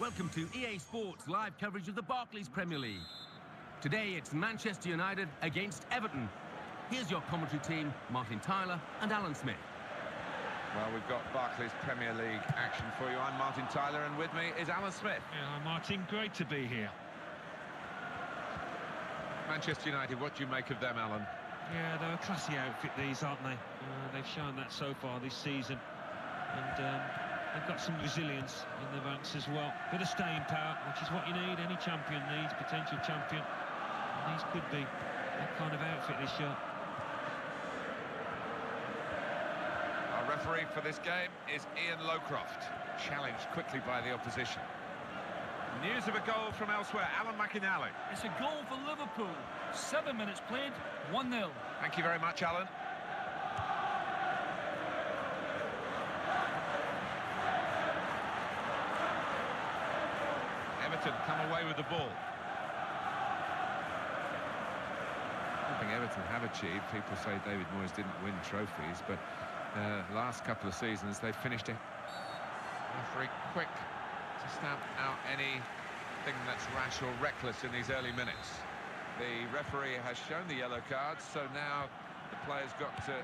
Welcome to EA Sports live coverage of the Barclays Premier League. Today it's Manchester United against Everton. Here's your commentary team, Martin Tyler and Alan Smith. Well, we've got Barclays Premier League action for you. I'm Martin Tyler, and with me is Alan Smith. Yeah, Martin, great to be here. Manchester United, what do you make of them, Alan? Yeah, they're a classy outfit, these, aren't they? They've shown that so far this season. And they've got some resilience in the ranks as well. Bit of staying power, which is what you need. Any champion needs, potential champion. And these could be that kind of outfit this year. Our referee for this game is Ian Lowcroft, challenged quickly by the opposition. News of a goal from elsewhere, Alan McInally. It's a goal for Liverpool. 7 minutes played, 1-0. Thank you very much, Alan. Everton come away with the ball. One thing Everton have achieved, people say David Moyes didn't win trophies, but last couple of seasons they've finished it very quick to stamp out anything that's rash or reckless in these early minutes. The referee has shown the yellow cards, so now the player's got to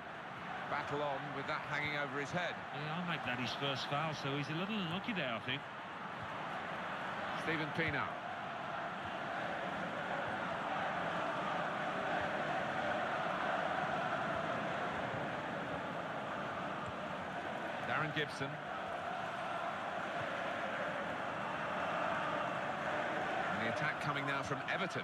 battle on with that hanging over his head. Yeah, I'll make that his first foul, so he's a little unlucky there, I think. Stephen Pienaar. Darren Gibson. And the attack coming now from Everton.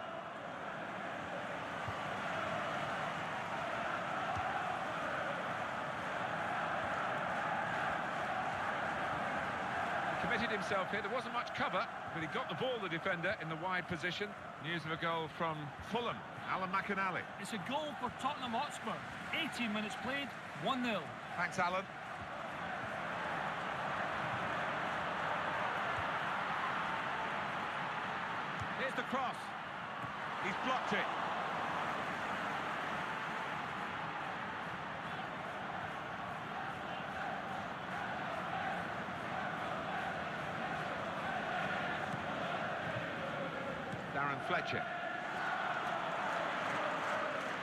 Committed himself here. There wasn't much cover, but he got the ball, the defender, in the wide position. News of a goal from Fulham, Alan McInally. It's a goal for Tottenham Hotspur. 18 minutes played, 1-0. Thanks, Alan. Here's the cross. He's blocked it. Darren Fletcher.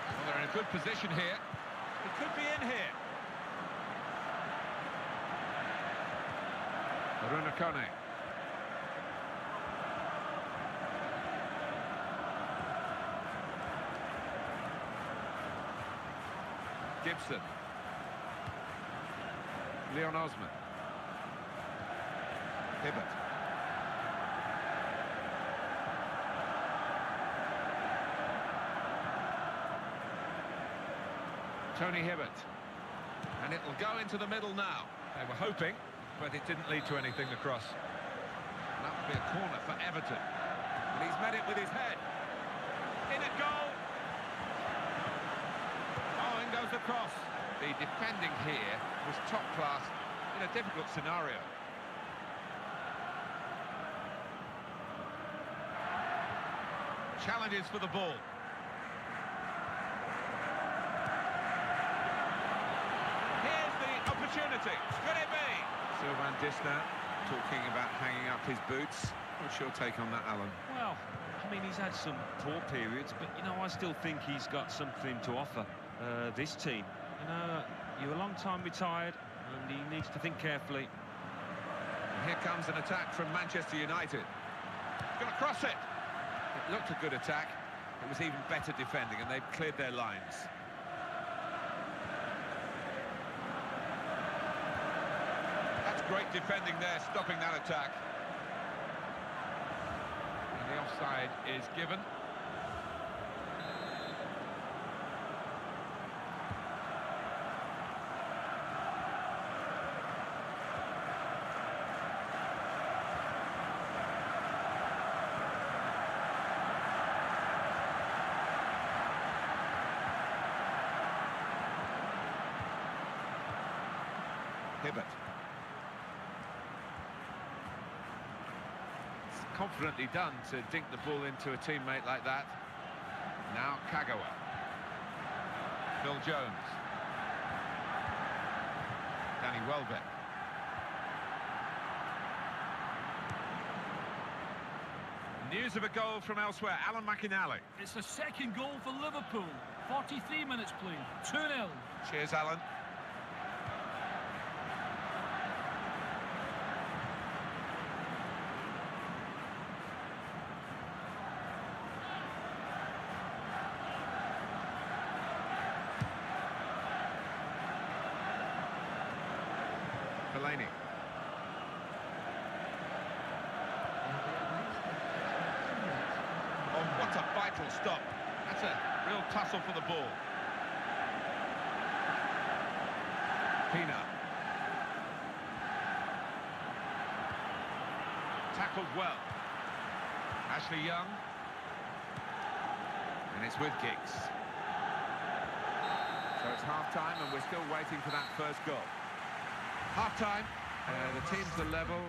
Well, they're in a good position here. It could be in here. Bruno Kone. Gibson. Leon Osman. Hibbert. Tony Hibbert. And it'll go into the middle now. They were hoping, but it didn't lead to anything across. And that would be a corner for Everton. And he's met it with his head. In at goal. Oh, in goes the cross. The defending here was top class in a difficult scenario. Challenges for the ball. Opportunity. Could it be? Sylvain Distin talking about hanging up his boots. What's your take on that, Alan? Well, I mean, he's had some poor periods, but, you know, I still think he's got something to offer this team. You know, you're a long time retired, and he needs to think carefully. And here comes an attack from Manchester United. Going to cross it. It looked a good attack. It was even better defending, and they've cleared their lines. Great defending there, stopping that attack. And the offside is given. Hibbert. Confidently done to dink the ball into a teammate like that. Now Kagawa. Phil Jones. Danny Welbeck. News of a goal from elsewhere. Alan McInally. It's a second goal for Liverpool. 43 minutes played. 2-0. Cheers, Alan. Fellaini. Oh, what a vital stop. That's a real tussle for the ball. Pina. Tackled well. Ashley Young. And it's with Giggs. So it's half-time and we're still waiting for that first goal. Half-time, the teams are level.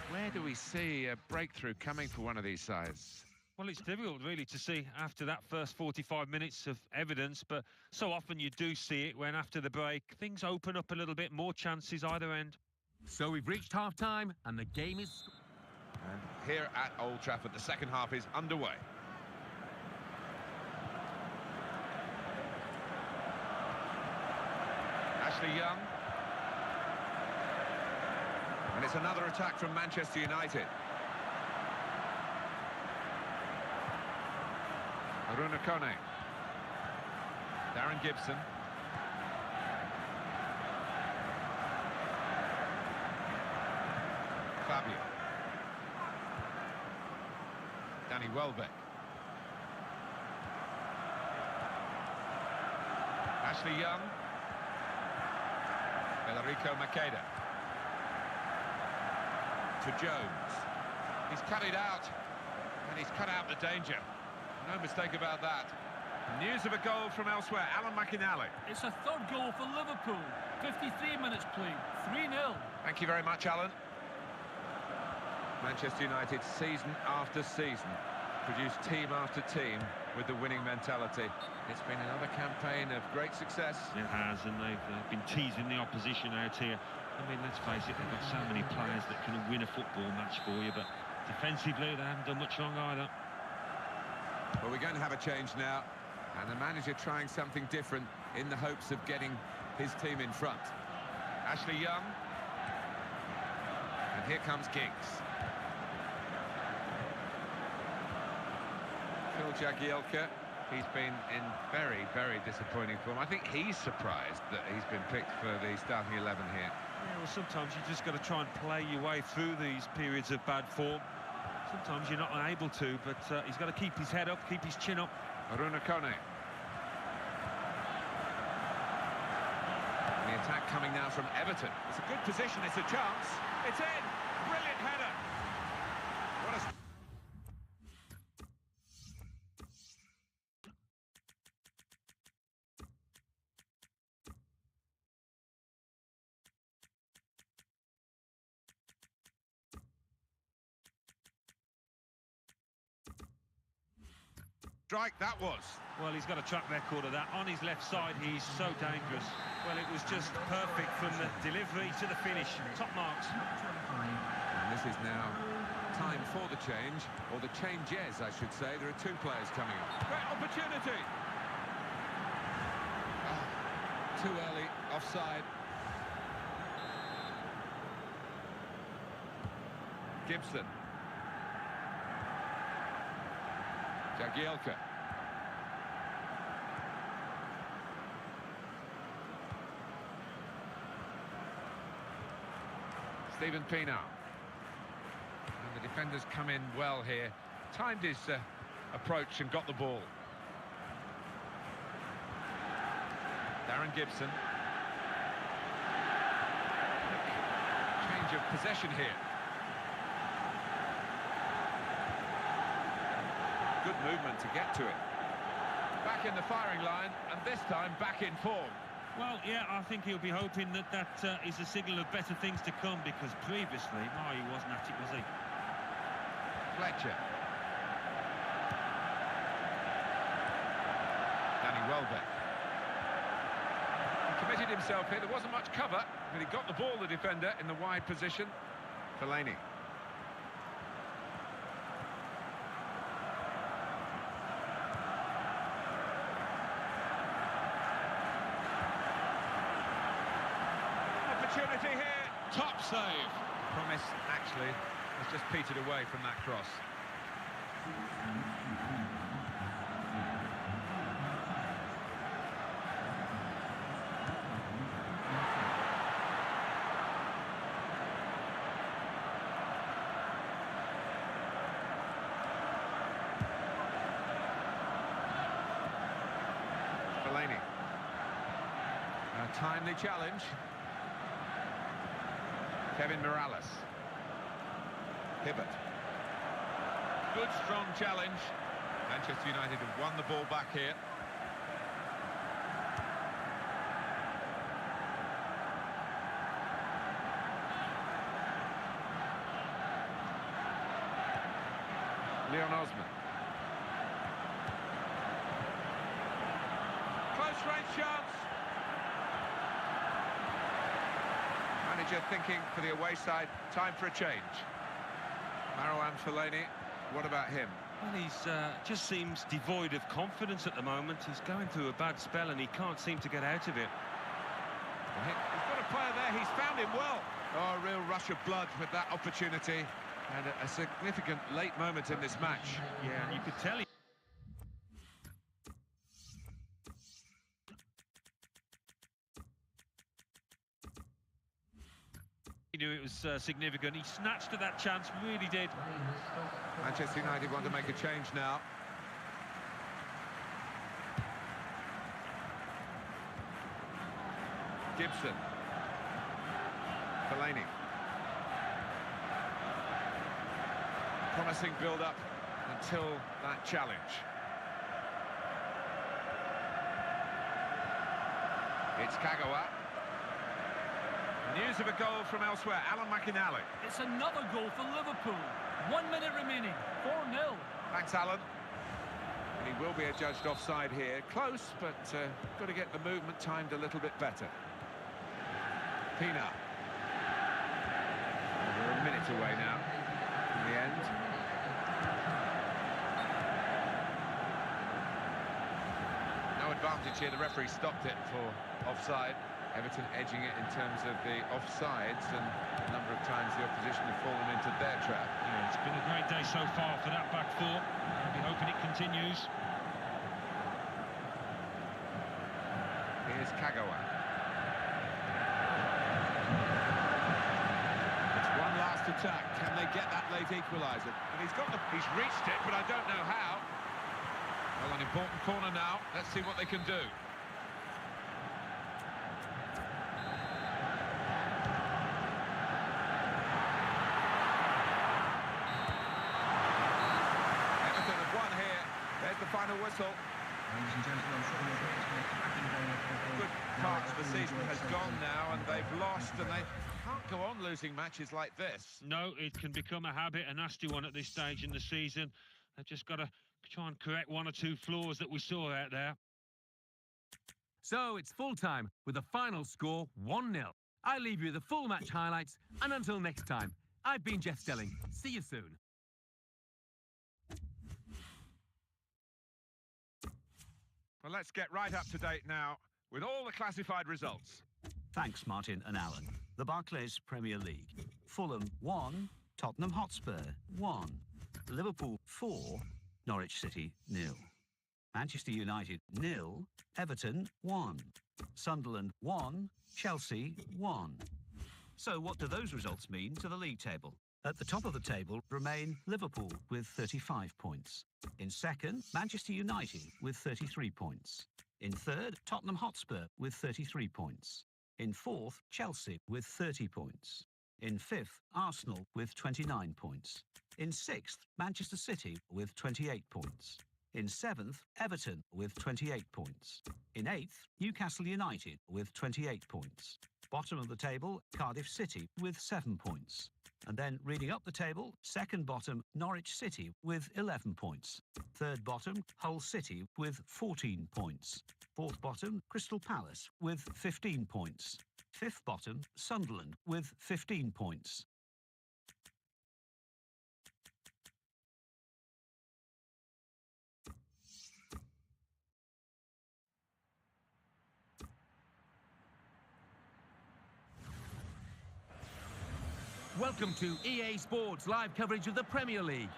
Where do we see a breakthrough coming for one of these sides? Well, it's difficult, really, to see after that first 45 minutes of evidence, but so often you do see it when, after the break, things open up a little bit, more chances either end. So we've reached half-time, and the game is... And here at Old Trafford, the second half is underway. Ashley Young. And it's another attack from Manchester United. Aruna Kone. Darren Gibson. Fabio. Danny Welbeck. Ashley Young. Federico Makeda. To Jones. He's cut it out. And he's cut out the danger. No mistake about that. News of a goal from elsewhere. Alan McInally. It's a third goal for Liverpool. 53 minutes played. 3-0. Thank you very much, Alan. Manchester United, season after season, produced team after team with the winning mentality. It's been another campaign of great success. It has, and they've been teasing the opposition out here. I mean, let's face it, they've got so many players that can win a football match for you, but defensively, they haven't done much wrong either. Well, we're going to have a change now, and the manager trying something different in the hopes of getting his team in front. Ashley Young. And here comes Giggs. Phil Jagielka. He's been in very, very disappointing form. I think he's surprised that he's been picked for the starting 11 here. Yeah, well, sometimes you just got to try and play your way through these periods of bad form. Sometimes you're not able to, but he's got to keep his head up, keep his chin up. Aruna Kone. The attack coming now from Everton. It's a good position, it's a chance. It's in! Brilliant header! What a... strike that was. Well, he's got a track record of that. On his left side, he's so dangerous. Well, it was just perfect from the delivery to the finish. Top marks. And this is now time for the change, or the changes, I should say. There are two players coming on. Great opportunity! Oh, too early, offside. Gibson. Jagielka. Stephen Pienaar. And the defenders come in well here. Timed his approach and got the ball. Darren Gibson. Change of possession here. Good movement to get to it. Back in the firing line, and this time back in form. Well, yeah, I think he'll be hoping that that is a signal of better things to come, because previously, he wasn't at it, was he? Fletcher. Danny Welbeck. He committed himself here. There wasn't much cover, but he got the ball, the defender, in the wide position. Fellaini. opportunity here. Top save. Promise, actually, has just petered away from that cross. Fellaini. A timely challenge. Kevin Morales. Hibbert. Good, strong challenge. Manchester United have won the ball back here. Leon Osman. Close range chance. Manager thinking for the away side, time for a change. Marouane Fellaini, what about him? Well, he's just seems devoid of confidence at the moment. He's going through a bad spell and he can't seem to get out of it. He's got a player there, he's found him well. Oh, a real rush of blood with that opportunity and a significant late moment in this match. Yeah, and you could tell he knew it was significant. He snatched at that chance, really did. Manchester United want to make a change now. Gibson. Fellaini. Promising build-up until that challenge. It's Kagawa. News of a goal from elsewhere, Alan McInally. It's another goal for Liverpool. 1 minute remaining, 4-0. Thanks, Alan. And he will be adjudged offside here. Close, but got to get the movement timed a little bit better. Pina. We're a minute away now from the end. No advantage here. The referee stopped it for offside. Everton edging it in terms of the offsides, and a number of times the opposition have fallen into their trap. Yeah, it's been a great day so far for that back four. I'll be hoping it continues. Here's Kagawa. It's one last attack. Can they get that late equaliser? And he's reached it, but I don't know how. Well, an important corner now. Let's see what they can do. The final whistle. Ladies and gentlemen, I'm sure you're going to Good part of the season has gone now, and they've lost, and they can't go on losing matches like this. No, it can become a habit, a nasty one at this stage in the season. They've just got to try and correct one or two flaws that we saw out there. So it's full time with the final score 1-0. I leave you the full match highlights, and until next time, I've been Jeff Stelling. See you soon. Well, let's get right up to date now with all the classified results. Thanks, Martin and Alan. The Barclays Premier League. Fulham 1, Tottenham Hotspur 1, Liverpool 4, Norwich City 0. Manchester United 0, Everton 1, Sunderland 1, Chelsea 1. So what do those results mean to the league table? At the top of the table remain Liverpool with 35 points. In second, Manchester United with 33 points. In third, Tottenham Hotspur with 33 points. In fourth, Chelsea with 30 points. In fifth, Arsenal with 29 points. In sixth, Manchester City with 28 points. In seventh, Everton with 28 points. In eighth, Newcastle United with 28 points. Bottom of the table, Cardiff City with 7 points. And then reading up the table, second bottom, Norwich City with 11 points. Third bottom, Hull City with 14 points. Fourth bottom, Crystal Palace with 15 points. Fifth bottom, Sunderland with 15 points. Welcome to EA Sports live coverage of the Premier League.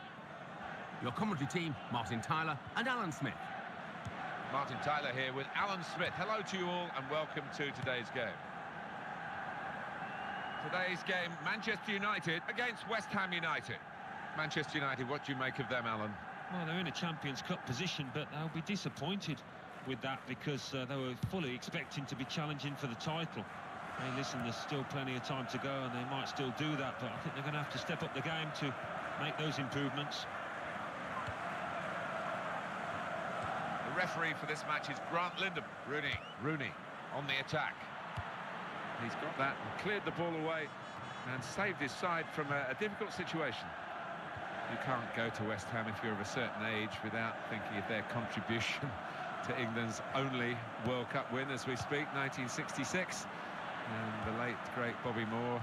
Your commentary team, Martin Tyler and Alan Smith. Martin Tyler here with Alan Smith. Hello to you all and welcome to today's game. Today's game, Manchester United against West Ham United. Manchester United, what do you make of them, Alan? Well, they're in a Champions Cup position, but they'll be disappointed with that because they were fully expecting to be challenging for the title. Hey, listen, there's still plenty of time to go and they might still do that, but I think they're going to have to step up the game to make those improvements. The referee for this match is Grant Lindham. Rooney on the attack. He's got that and cleared the ball away and saved his side from a difficult situation. You can't go to West Ham if you're of a certain age without thinking of their contribution to England's only World Cup win as we speak, 1966. And the late, great Bobby Moore.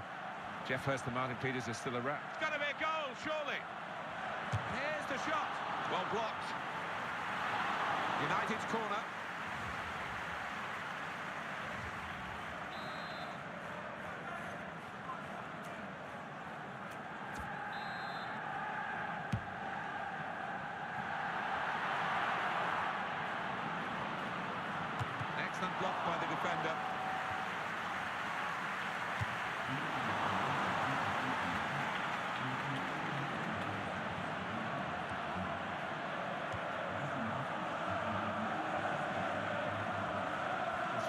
Geoff Hurst and Martin Peters are still around. It's going to be a goal, surely. Here's the shot. Well blocked. United's corner. Excellent block by the defender.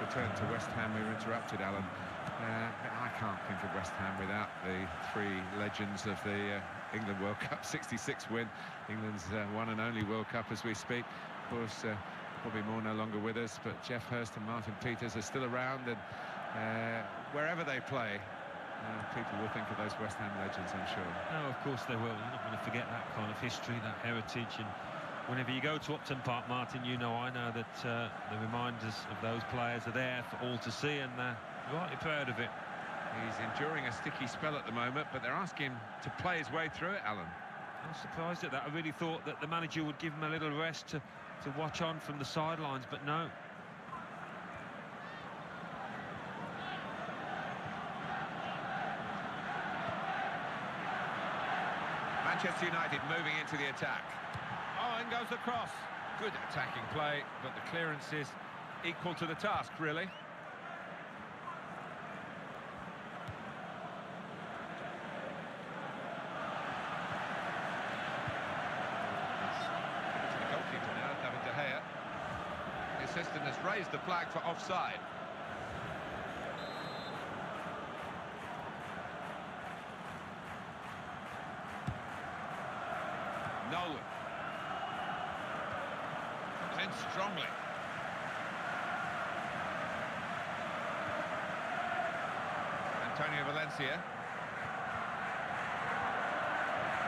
Return to West Ham. We were interrupted, Alan. I can't think of West Ham without the three legends of the England World Cup 66 win. England's one and only World Cup as we speak. Of course, Bobby Moore no longer with us, but Geoff Hurst and Martin Peters are still around, and wherever they play, people will think of those West Ham legends, I'm sure. Oh, of course they will. You're not going to forget that kind of history, that heritage, and whenever you go to Upton Park, Martin, you know, I know that the reminders of those players are there for all to see, and rightly proud of it. He's enduring a sticky spell at the moment, but they're asking him to play his way through it, Alan. I'm surprised at that. I really thought that the manager would give him a little rest to watch on from the sidelines, but no. Manchester United moving into the attack. Oh, in goes the cross. Good attacking play, but the clearance is equal to the task, really. To the goalkeeper now, David De Gea. The assistant has raised the flag for offside. Nolan. In strongly. Antonio Valencia.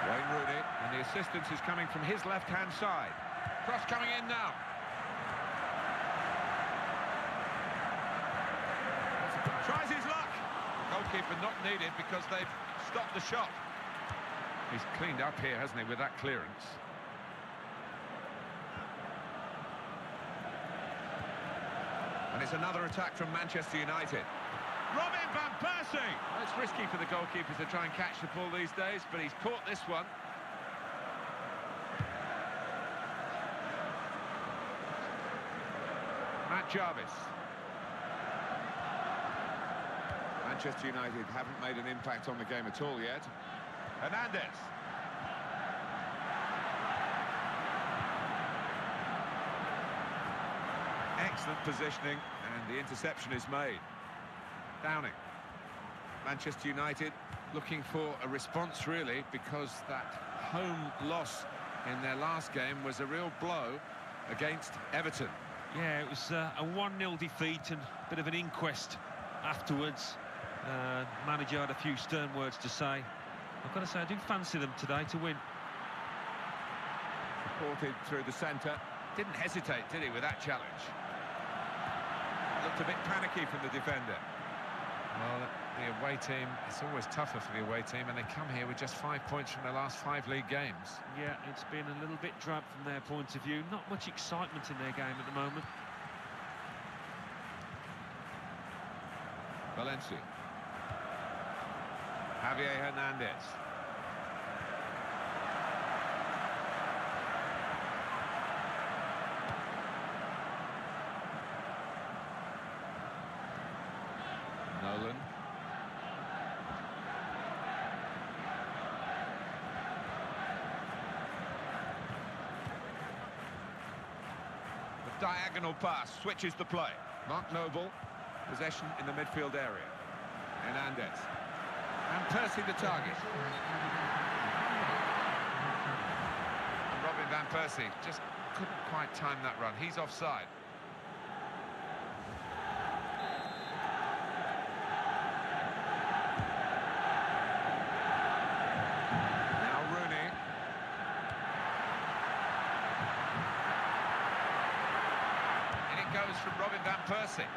Wayne Rooney, and the assistance is coming from his left-hand side. Cross coming in now. Tries his luck. Goalkeeper not needed because they've stopped the shot. He's cleaned up here, hasn't he, with that clearance. And it's another attack from Manchester United. Robin van Persie! Well, it's risky for the goalkeeper to try and catch the ball these days, but he's caught this one. Matt Jarvis. Manchester United haven't made an impact on the game at all yet. Hernandez. Excellent positioning, and the interception is made. Downing. Manchester United looking for a response, really, because that home loss in their last game was a real blow against Everton. Yeah, it was a 1-0 defeat and a bit of an inquest afterwards. Manager had a few stern words to say. I've got to say, I do fancy them today to win. Supported through the centre. Didn't hesitate, did he, with that challenge? Looked a bit panicky from the defender. Well, the away team, it's always tougher for the away team, and they come here with just 5 points from their last 5 league games. Yeah, it's been a little bit drab from their point of view. Not much excitement in their game at the moment. Valencia. Javier Hernandez. Nolan. The diagonal pass switches the play. Mark Noble, possession in the midfield area. Hernandez. And Percy the target. And Robin van Persie just couldn't quite time that run. He's offside. Now Rooney. And it goes from Robin van Persie.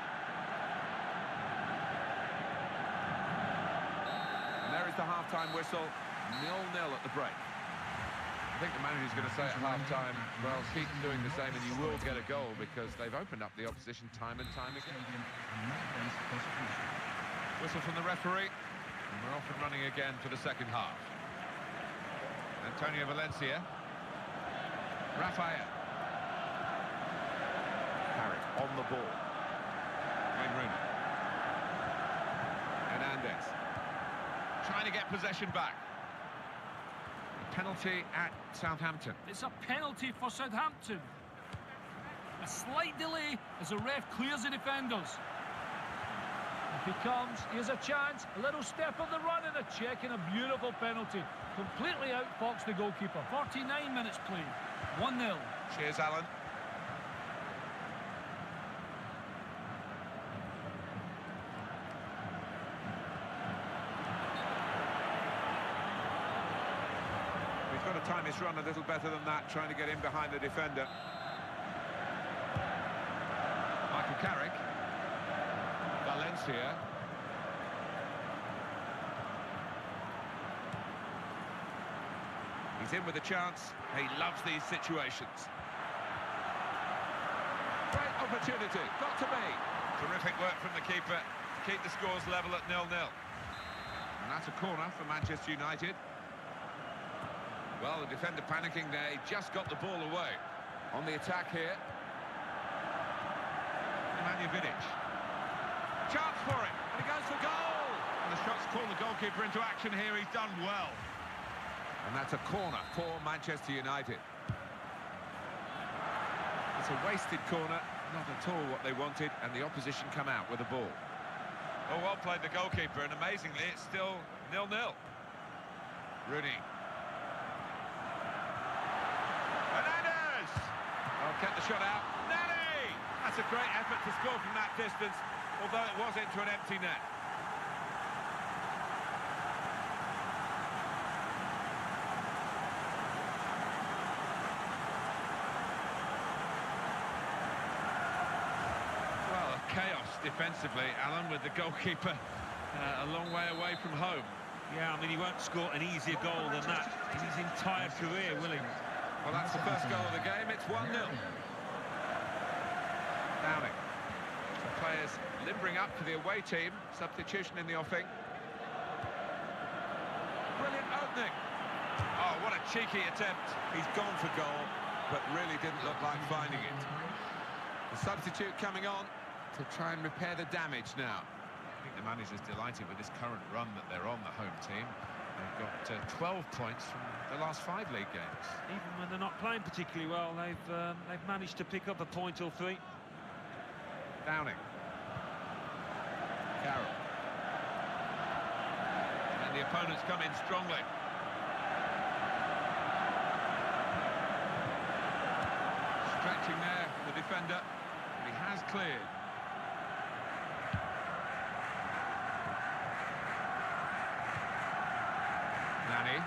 There is the half-time whistle, 0-0 at the break. I think the manager's going to say at half-time, well, keep doing the same and you will get a goal because they've opened up the opposition time and time again. Whistle from the referee, and we're off and running again for the second half. Antonio Valencia. Rafael. Carrick on the ball. Wayne Rooney. Hernandez. Trying to get possession back. A penalty at Southampton. It's a penalty for Southampton. A slight delay as the ref clears the defenders. If he comes, he has a chance. A little step on the run and a check and a beautiful penalty. Completely outfoxed the goalkeeper. 49 minutes played. 1-0. Cheers, Alan. He's got to time his run a little better than that, trying to get in behind the defender. Michael Carrick. Valencia. He's in with a chance. He loves these situations. Great opportunity. Got to be. Terrific work from the keeper to keep the scores level at 0-0. And that's a corner for Manchester United. Well, the defender panicking there. He just got the ball away. On the attack here. Nemanja Vidic. Chance for it. And he goes for goal. And the shot's called the goalkeeper into action here. He's done well. And that's a corner for Manchester United. It's a wasted corner, not at all what they wanted, and the opposition come out with the ball. Oh, well played the goalkeeper, and amazingly, it's still 0-0. Rooney. Hernandez! Oh, kept the shot out. Nani! That's a great effort to score from that distance, although it was into an empty net. Chaos defensively, Alan, with the goalkeeper a long way away from home. Yeah, I mean, he won't score an easier goal than that in his entire career, will he? Well, that's the first goal of the game. It's 1-0. Downing. Some players limbering up for the away team. Substitution in the offing. Brilliant opening. Oh, what a cheeky attempt. He's gone for goal, but really didn't look like finding it. The substitute coming on to try and repair the damage now. I think the manager's delighted with this current run that they're on, the home team. They've got 12 points from the last 5 league games. Even when they're not playing particularly well, they've managed to pick up a point or 3. Downing. Carroll. And the opponents come in strongly. Stretching there, the defender. And he has cleared. Nani.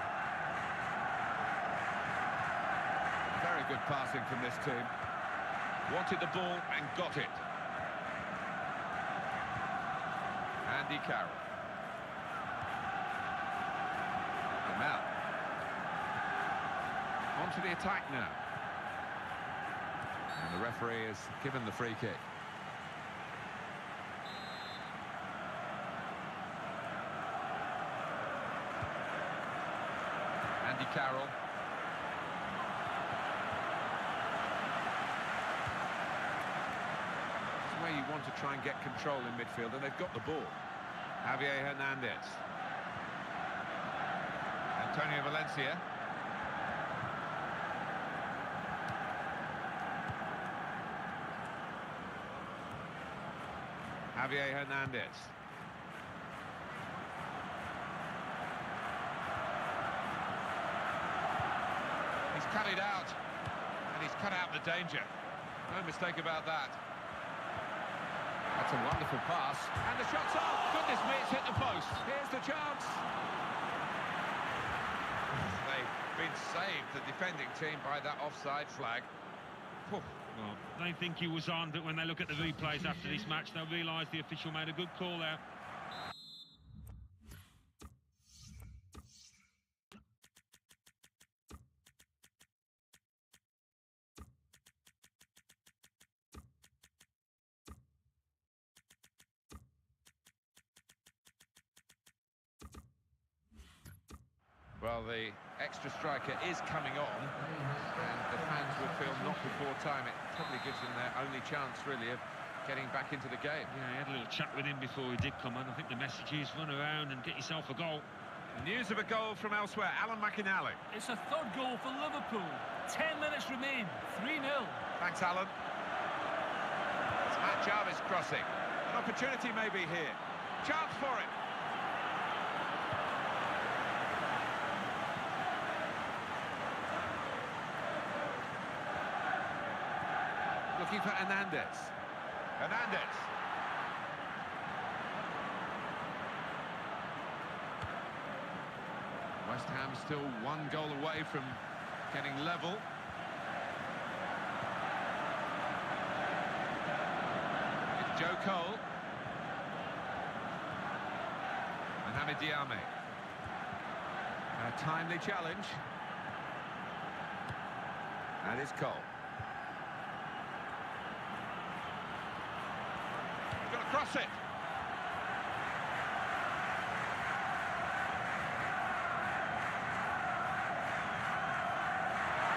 Very good passing from this team. Wanted the ball and got it. Andy Carroll. And now. On to the attack now. And the referee has given the free kick. Andy Carroll. It's where you want to try and get control in midfield, and they've got the ball. Javier Hernandez. Antonio Valencia. Javier Hernandez. He's cut it out, and he's cut out the danger. No mistake about that. That's a wonderful pass. And the shot's off. Goodness me, it's hit the post. Here's the chance. They've been saved, the defending team, by that offside flag. Well, they think he was on, but when they look at the replays after this match, they'll realise the official made a good call out. Well, the extra striker is coming on, and the fans will feel not before time. It probably gives them their only chance, really, of getting back into the game. Yeah, he had a little chat with him before he did come on. I think the message is run around and get yourself a goal. News of a goal from elsewhere. Alan McInally. It's a third goal for Liverpool. 10 minutes remain. 3-0. Thanks, Alan. It's Matt Jarvis crossing. An opportunity maybe here. Chance for it. Looking for Hernandez. Hernandez. West Ham still one goal away from getting level. It's Joe Cole. Mohamed Diame. A timely challenge. And it's Cole. Cross it.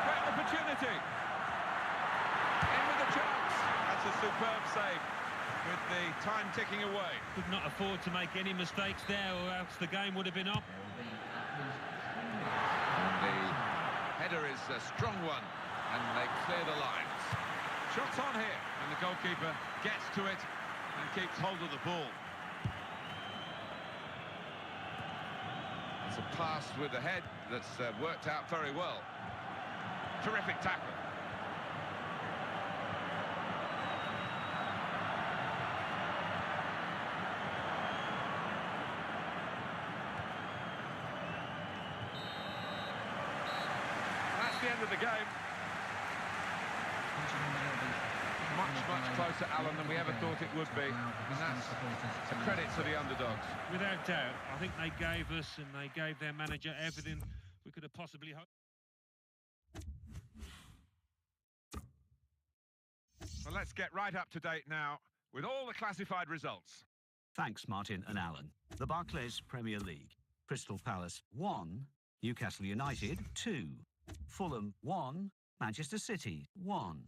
Great opportunity. In with the chance. That's a superb save with the time ticking away. Could not afford to make any mistakes there, or else the game would have been up. And the header is a strong one, and they clear the lines. Shots on here, and the goalkeeper gets to it and keeps hold of the ball. It's a pass with the head that's worked out very well. Terrific tackle. That's the end of the game. Much closer, Alan, than we ever thought it would be, and that's a credit to the underdogs. Without doubt, I think they gave us and they gave their manager everything we could have possibly hoped. Well, let's get right up to date now with all the classified results. Thanks, Martin and Alan. The Barclays Premier League. Crystal Palace 1, Newcastle United 2, Fulham 1, Manchester City 1.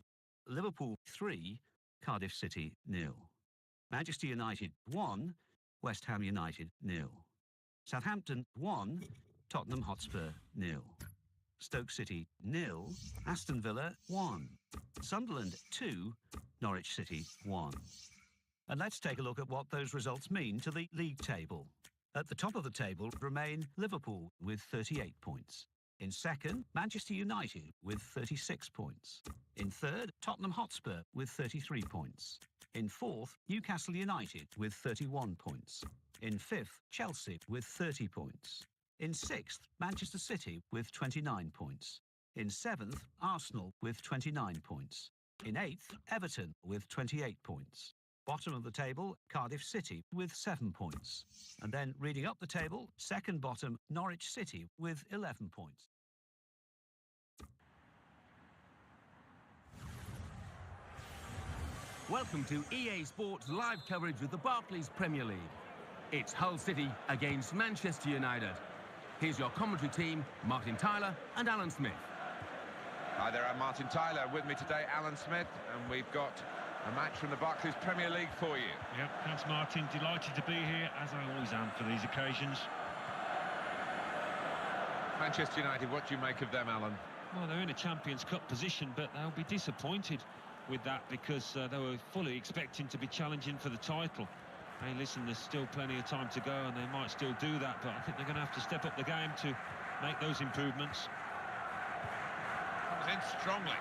Liverpool 3, Cardiff City 0. Manchester United 1, West Ham United 0. Southampton 1, Tottenham Hotspur 0. Stoke City 0, Aston Villa 1. Sunderland 2, Norwich City 1. And let's take a look at what those results mean to the league table. At the top of the table remain Liverpool with 38 points. In second, Manchester United with 36 points. In third, Tottenham Hotspur with 33 points. In fourth, Newcastle United with 31 points. In fifth, Chelsea with 30 points. In sixth, Manchester City with 29 points. In seventh, Arsenal with 29 points. In eighth, Everton with 28 points. Bottom of the table, Cardiff City with 7 points. And then reading up the table, second bottom, Norwich City with 11 points. Welcome to EA Sports live coverage of the Barclays Premier League. It's Hull City against Manchester United. Here's your commentary team, Martin Tyler and Alan Smith. Hi there, I'm Martin Tyler. With me today, Alan Smith, and we've got a match from the Barclays Premier League for you. Yep, thanks Martin. Delighted to be here, as I always am for these occasions. Manchester United, what do you make of them, Alan? Well, they're in a Champions Cup position, but they'll be disappointed with that because they were fully expecting to be challenging for the title. Hey, listen, there's still plenty of time to go, and they might still do that, but I think they're going to have to step up the game to make those improvements. Comes in strongly.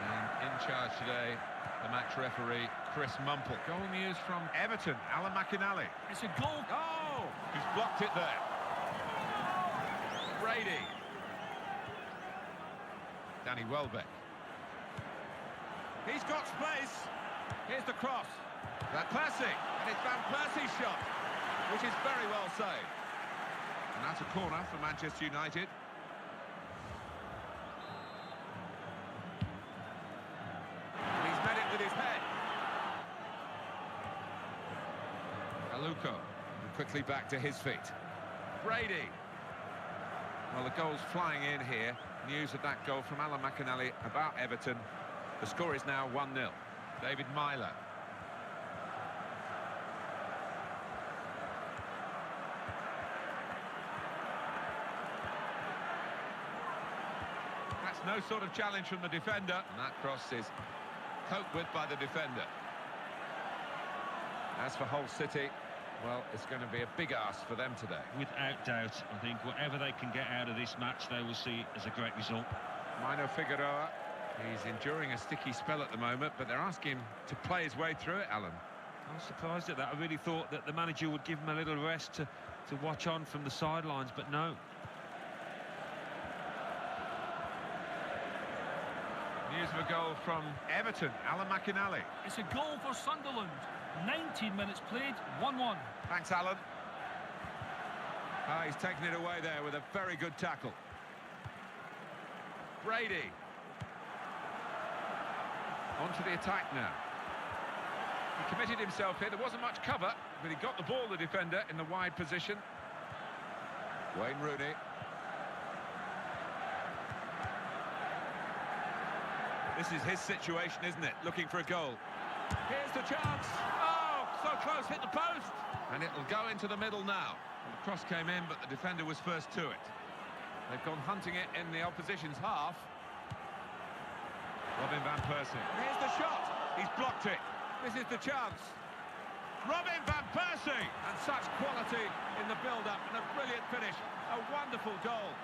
And in charge today, the match referee, Chris Mumple. Goal news from Everton, Alan McInally. It's a goal. Oh, he's blocked it there. Brady. Danny Welbeck. He's got space. Here's the cross. Van Persie, and it's Van Persie's shot, which is very well saved. And that's a corner for Manchester United. And he's met it with his head. Aluko, quickly back to his feet. Brady. Well, the goal's flying in here. News of that goal from Alan McInally about Everton. The score is now 1-0. David Myler. That's no sort of challenge from the defender. And that cross is coped with by the defender. As for Hull City, well, it's going to be a big ask for them today. Without doubt, I think whatever they can get out of this match, they will see as a great result. Mino Figueroa, he's enduring a sticky spell at the moment, but they're asking him to play his way through it, Alan. I'm surprised at that. I really thought that the manager would give him a little rest to watch on from the sidelines, but no. News of a goal from Everton, Alan McInally. It's a goal for Sunderland. 19 minutes played, 1-1. Thanks, Alan. He's taken it away there with a very good tackle. Brady. On to the attack now. He committed himself here. There wasn't much cover, but he got the ball, the defender, in the wide position. Wayne Rooney. This is his situation, isn't it? Looking for a goal. Here's the chance. Oh, so close, hit the post. And it'll go into the middle now. Well, the cross came in, but the defender was first to it. They've gone hunting it in the opposition's half. Robin Van Persie. Here's the shot. He's blocked it. This is the chance. Robin Van Persie. And such quality in the build-up and a brilliant finish. A wonderful goal.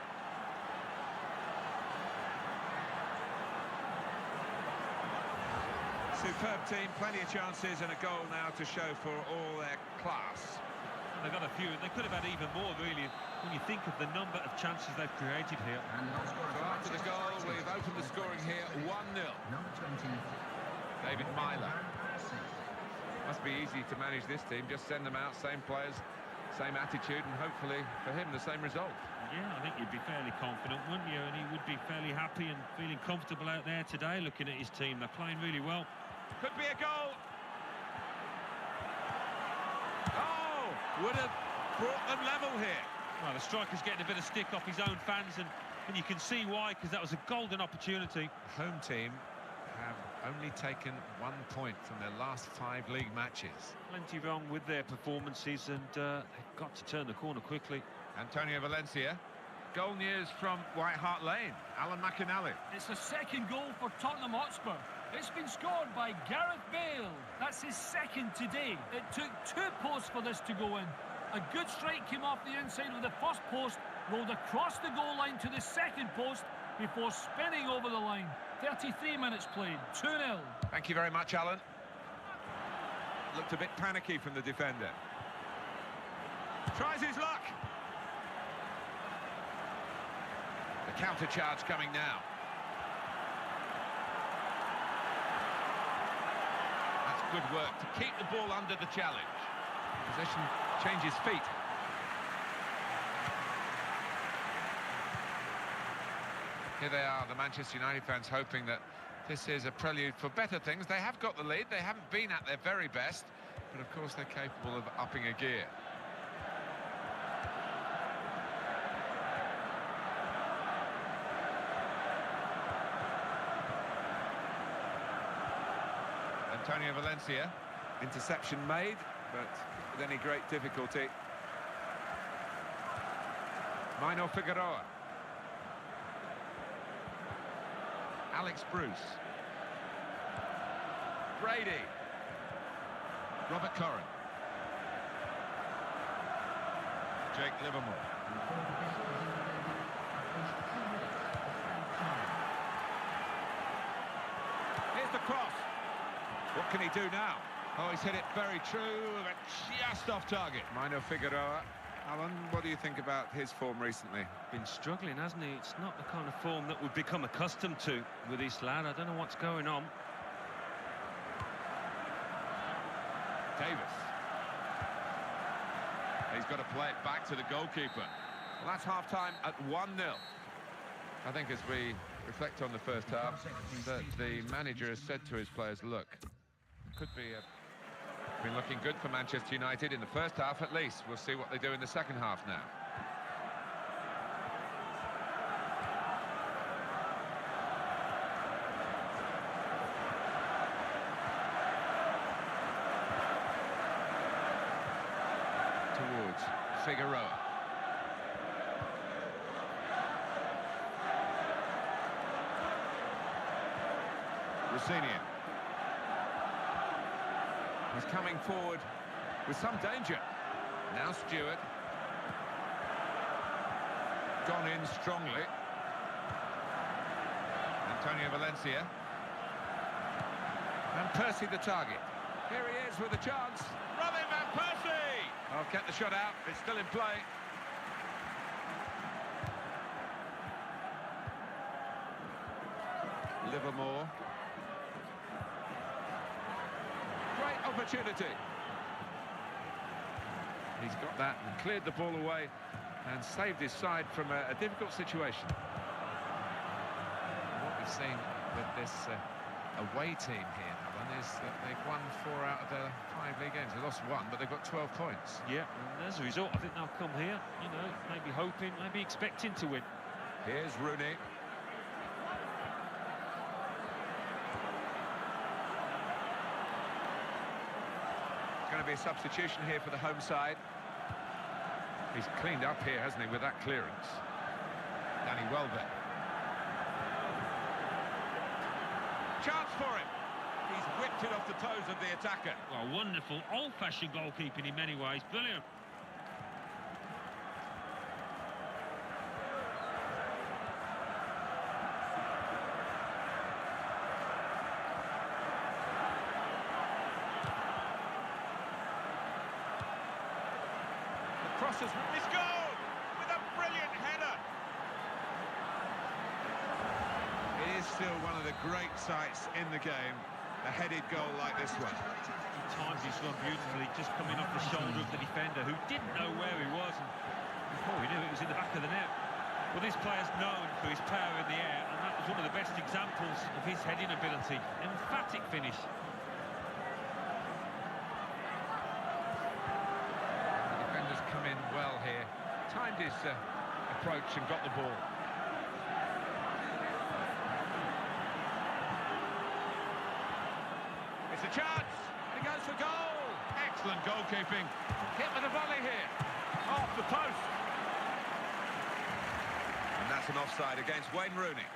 Superb team, plenty of chances and a goal now to show for all their class. They've got a few, and they could have had even more, really, when you think of the number of chances they've created here. So after the goal, we've opened the scoring here 1-0. Number 20. David Myler. Must be easy to manage this team, just send them out, same players, same attitude, and hopefully for him the same result. Yeah, I think you'd be fairly confident, wouldn't you? And he would be fairly happy and feeling comfortable out there today, looking at his team. They're playing really well. Could be a goal. Oh, would have brought them level here. Well, the striker's getting a bit of stick off his own fans, and you can see why, because that was a golden opportunity. The home team have only taken 1 point from their last 5 league matches. Plenty wrong with their performances, and they've got to turn the corner quickly. Antonio Valencia. Goal news from White Hart Lane, Alan McInally. It's the second goal for Tottenham Hotspur. It's been scored by Gareth Bale. That's his second today. It took 2 posts for this to go in. A good strike came off the inside of the first post, rolled across the goal line to the second post before spinning over the line. 33 minutes played, 2-0. Thank you very much, Alan. Looked a bit panicky from the defender. Tries his luck. The counter charge coming now. That's good work to keep the ball under the challenge. Possession changes feet. Here they are, the Manchester United fans, hoping that this is a prelude for better things. They have got the lead. They haven't been at their very best, but of course they're capable of upping a gear. Antonio Valencia. Interception made, but with any great difficulty. Mino Figueroa. Alex Bruce. Brady. Robert Corrin. Jake Livermore. Here's the cross. What can he do now? Oh, he's hit it very true, but just off target. Mino Figueroa. Alan, what do you think about his form recently? Been struggling, hasn't he? It's not the kind of form that we've become accustomed to with this lad. I don't know what's going on. Davis. He's got to play it back to the goalkeeper. Well, that's half-time at 1-0. I think as we reflect on the first half, that the manager has said to his players, look, could be been looking good for Manchester United in the first half at least. We'll see what they do in the second half now. Towards Figueroa. Rossinian. He's coming forward with some danger. Now Stewart. Gone in strongly. Antonio Valencia. And Percy the target. Here he is with a chance. Robin van Persie! Oh, get the shot out. It's still in play. Livermore. Great opportunity. He's got that and cleared the ball away and saved his side from a difficult situation. What we've seen with this away team here, Alan, is that they've won 4 out of their 5 league games. They lost 1, but they've got 12 points. Yeah, and as a result, I think they'll come here, you know, maybe hoping, maybe expecting to win. Here's Rooney. Going to be a substitution here for the home side. He's cleaned up here, hasn't he, with that clearance. Danny Welbeck. Chance for him. He's whipped it off the toes of the attacker. Well, wonderful, old-fashioned goalkeeping in many ways. Brilliant. Crosses his goal with a brilliant header. It is still one of the great sights in the game, a headed goal like this one. He times his run beautifully, just coming off the shoulder of the defender who didn't know where he was, and before we knew it was in the back of the net. Well, this player's known for his power in the air, and that was one of the best examples of his heading ability. Emphatic finish. Come in well here, timed his approach and got the ball. It's a chance, he goes for goal. Excellent goalkeeping, hit with a volley here, off the post. And that's an offside against Wayne Rooney.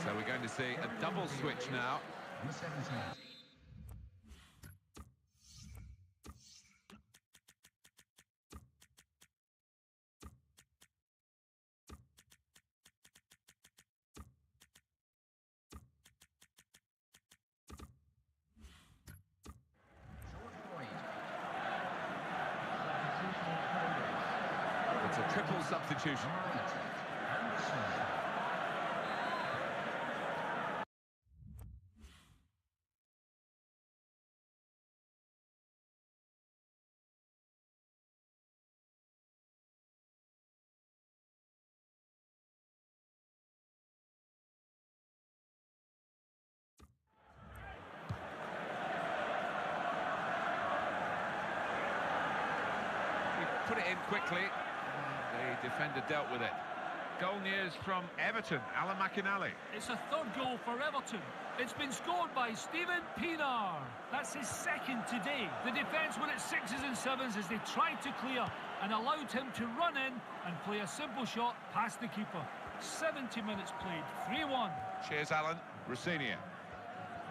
So we're going to see a double switch now. It's a triple substitution. Put it in quickly. The defender dealt with it. Goal news from Everton, Alan McInally. It's a third goal for Everton. It's been scored by Steven Pienaar. That's his second today. The defence were at 6s and 7s as they tried to clear and allowed him to run in and play a simple shot past the keeper. 70 minutes played, 3-1. Cheers, Alan. Rossinia.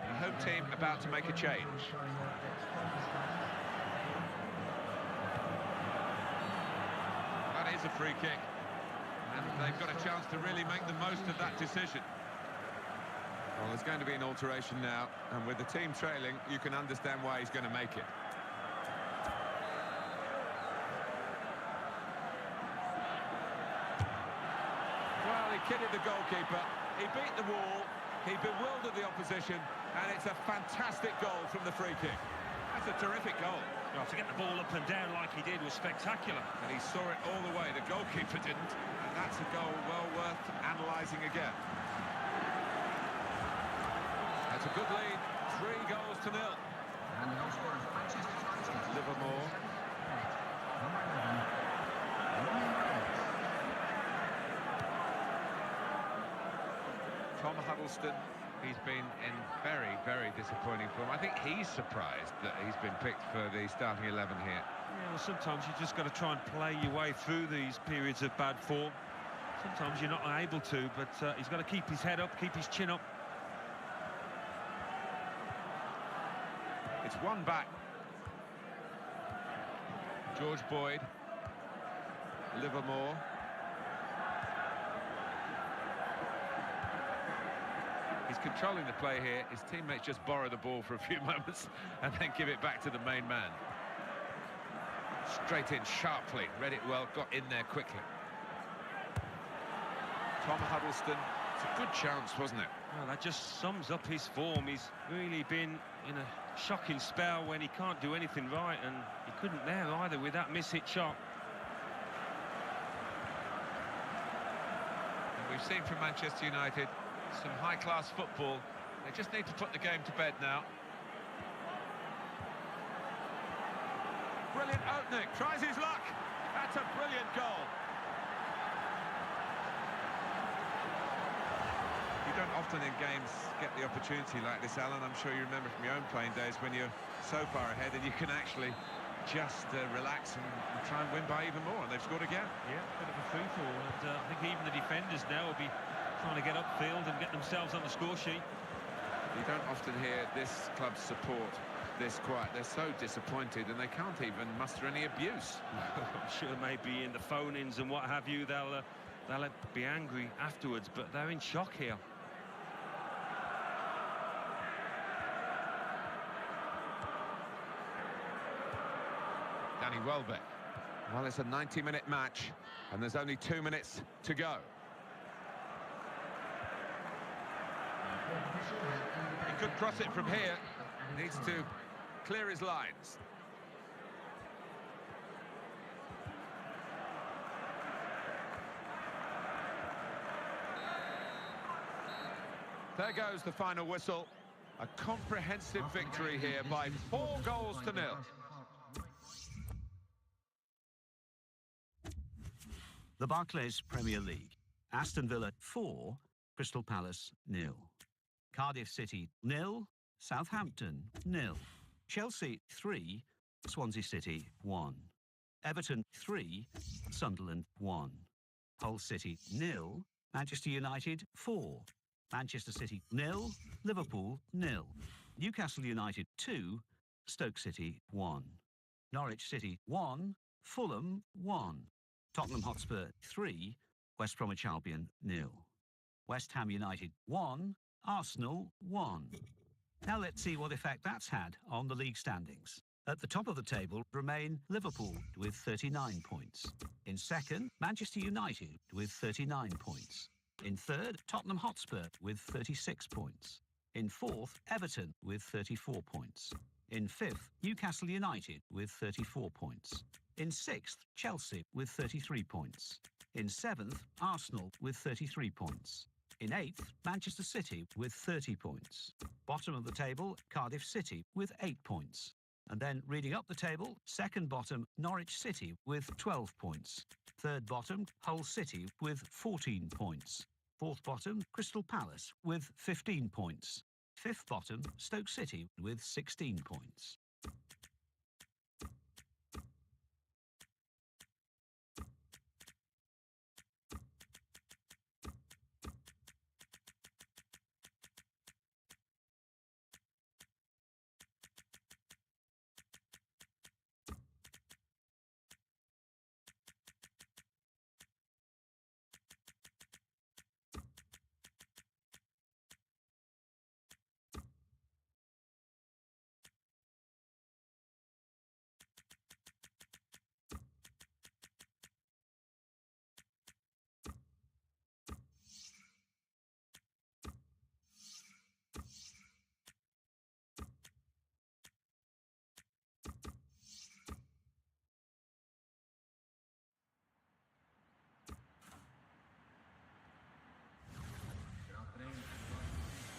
The home team about to make a change. That is a free kick. And they've got a chance to really make the most of that decision. Well, there's going to be an alteration now, and with the team trailing, you can understand why he's going to make it. Well, he kidded the goalkeeper, he beat the wall, he bewildered the opposition, and it's a fantastic goal from the free kick. That's a terrific goal. Well, to get the ball up and down like he did was spectacular. And he saw it all the way. The goalkeeper didn't. And that's a goal well worth analysing again. That's a good lead. 3 goals to 0. And the goal scorer is Manchester United. Livermore. Number 11, Ryan Reynolds. Tom Huddleston, he's been in very, very disappointing form. I think he's surprised that he's been picked for the starting 11 here. Yeah, well, sometimes you just got to try and play your way through these periods of bad form. Sometimes you're not able to, but he's got to keep his head up, keep his chin up. It's one back. George Boyd. Livermore. He's controlling the play here. His teammates just borrow the ball for a few moments and then give it back to the main man. Straight in sharply, read it well, got in there quickly. Tom Huddleston, it's a good chance, wasn't it? Well, that just sums up his form. He's really been in a shocking spell when he can't do anything right, and he couldn't there either with that miss-hit shot. And we've seen from Manchester United some high-class football. They just need to put the game to bed now. Brilliant opening, tries his luck. That's a brilliant goal. You don't often in games get the opportunity like this, Alan. I'm sure you remember from your own playing days when you're so far ahead and you can actually just relax and try and win by even more, and they've scored again. Yeah, bit of a free-fall, and I think even the defenders now will be trying to get upfield and get themselves on the score sheet. You don't often hear this club's support this quiet. They're so disappointed and they can't even muster any abuse. I'm sure maybe in the phone-ins and what have you, they'll be angry afterwards, but they're in shock here. Danny Welbeck. Well, it's a 90-minute match and there's only 2 minutes to go. He could cross it from here. Needs to clear his lines. There goes the final whistle. A comprehensive victory here by 4 goals to 0. The Barclays Premier League. Aston Villa 4, Crystal Palace 0. Cardiff City 0, Southampton 0. Chelsea 3, Swansea City 1. Everton 3, Sunderland 1. Hull City 0, Manchester United 4. Manchester City 0, Liverpool 0. Newcastle United 2, Stoke City 1. Norwich City 1, Fulham 1. Tottenham Hotspur 3, West Bromwich Albion 0. West Ham United 1, Arsenal 1. Now let's see what effect that's had on the league standings. At the top of the table remain Liverpool with 39 points. In second, Manchester United with 39 points. In third, Tottenham Hotspur with 36 points. In fourth, Everton with 34 points. In fifth, Newcastle United with 34 points. In sixth, Chelsea with 33 points. In seventh, Arsenal with 33 points. In eighth, Manchester City with 30 points. Bottom of the table, Cardiff City with 8 points. And then reading up the table, second bottom, Norwich City with 12 points. Third bottom, Hull City with 14 points. Fourth bottom, Crystal Palace with 15 points. Fifth bottom, Stoke City with 16 points.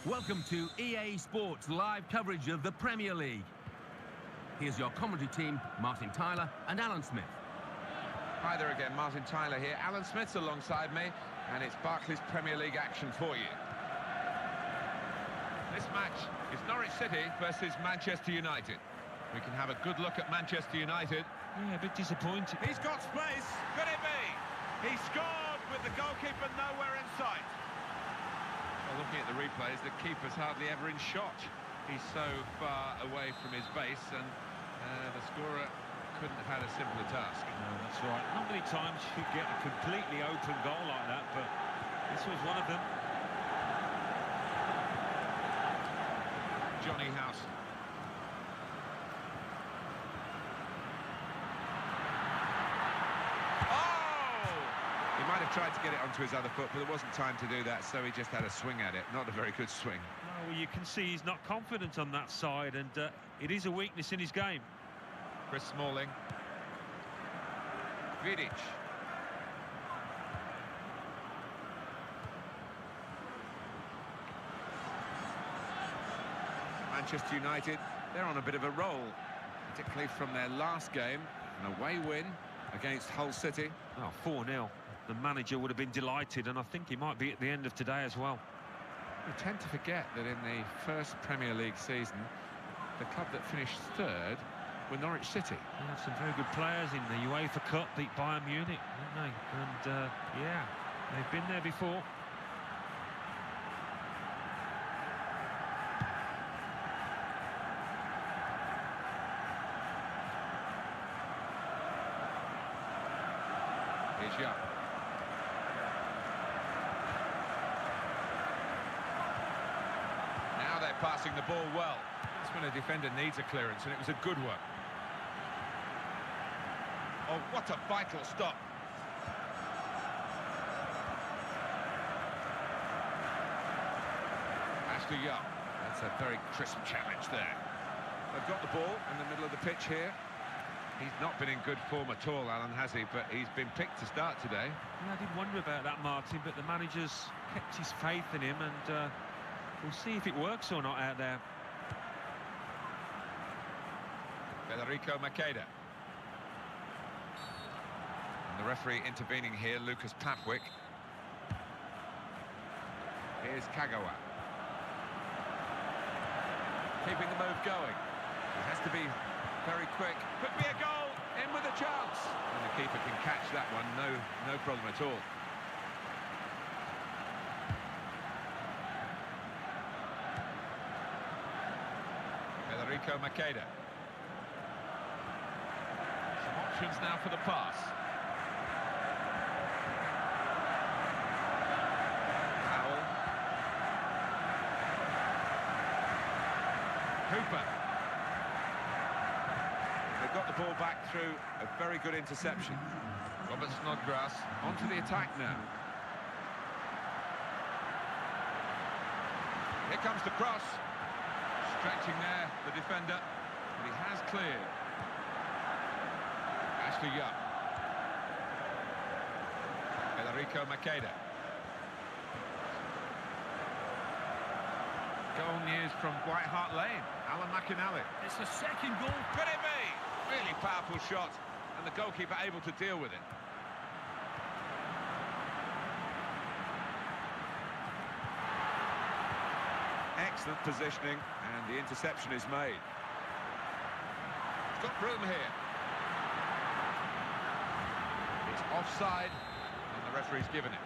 Welcome to EA Sports live coverage of the Premier League. Here's your commentary team, Martin Tyler and Alan Smith. Hi there again, Martin Tyler here. Alan Smith's alongside me, and it's Barclays Premier League action for you. This match is Norwich City versus Manchester United. We can have a good look at Manchester United. Yeah, a bit disappointed. He's got space. Could it be? He scored with the goalkeeper nowhere in sight. Well, looking at the replays, the keeper's hardly ever in shot. He's so far away from his base, and the scorer couldn't have had a simpler task. No, that's right. Not many times you get a completely open goal like that, but this was one of them. Johnny House. He might have tried to get it onto his other foot, but there wasn't time to do that, so he just had a swing at it. Not a very good swing. Well, you can see he's not confident on that side, and it is a weakness in his game. Chris Smalling. Vidic. Manchester United, they're on a bit of a roll, particularly from their last game, an away win against Hull City. Oh, 4-0. The manager would have been delighted, and I think he might be at the end of today as well. We tend to forget that in the first Premier League season, the club that finished third were Norwich City. They have some very good players in the UEFA Cup, beat Bayern Munich, didn't they? And, yeah, they've been there before. Here's Young. Now they're passing the ball well. That's when a defender needs a clearance, and it was a good one. Oh, what a vital stop. Ashley Young. That's a very crisp challenge there. They've got the ball in the middle of the pitch here. He's not been in good form at all, Alan, has he? But he's been picked to start today. Yeah, I did wonder about that, Martin, but the manager's kept his faith in him, and we'll see if it works or not out there. Federico Makeda. And the referee intervening here, Lucas Papwick. Here's Kagawa. Keeping the move going. It has to be very quick. Could be a goal. In with a chance. And the keeper can catch that one. No problem at all. Federico Makeda. Some options now for the pass. Powell. Cooper. They've got the ball back through a very good interception. Robert Snodgrass onto the attack now. Here comes the cross. Stretching there, the defender, but he has cleared. Ashley Young. Federico Makeda. Goal news from White Hart Lane. Alan McInally. It's the second goal. Could it be? Really powerful shot, and the goalkeeper able to deal with it. Excellent positioning, and the interception is made. He's got room here. It's offside, and the referee's given it.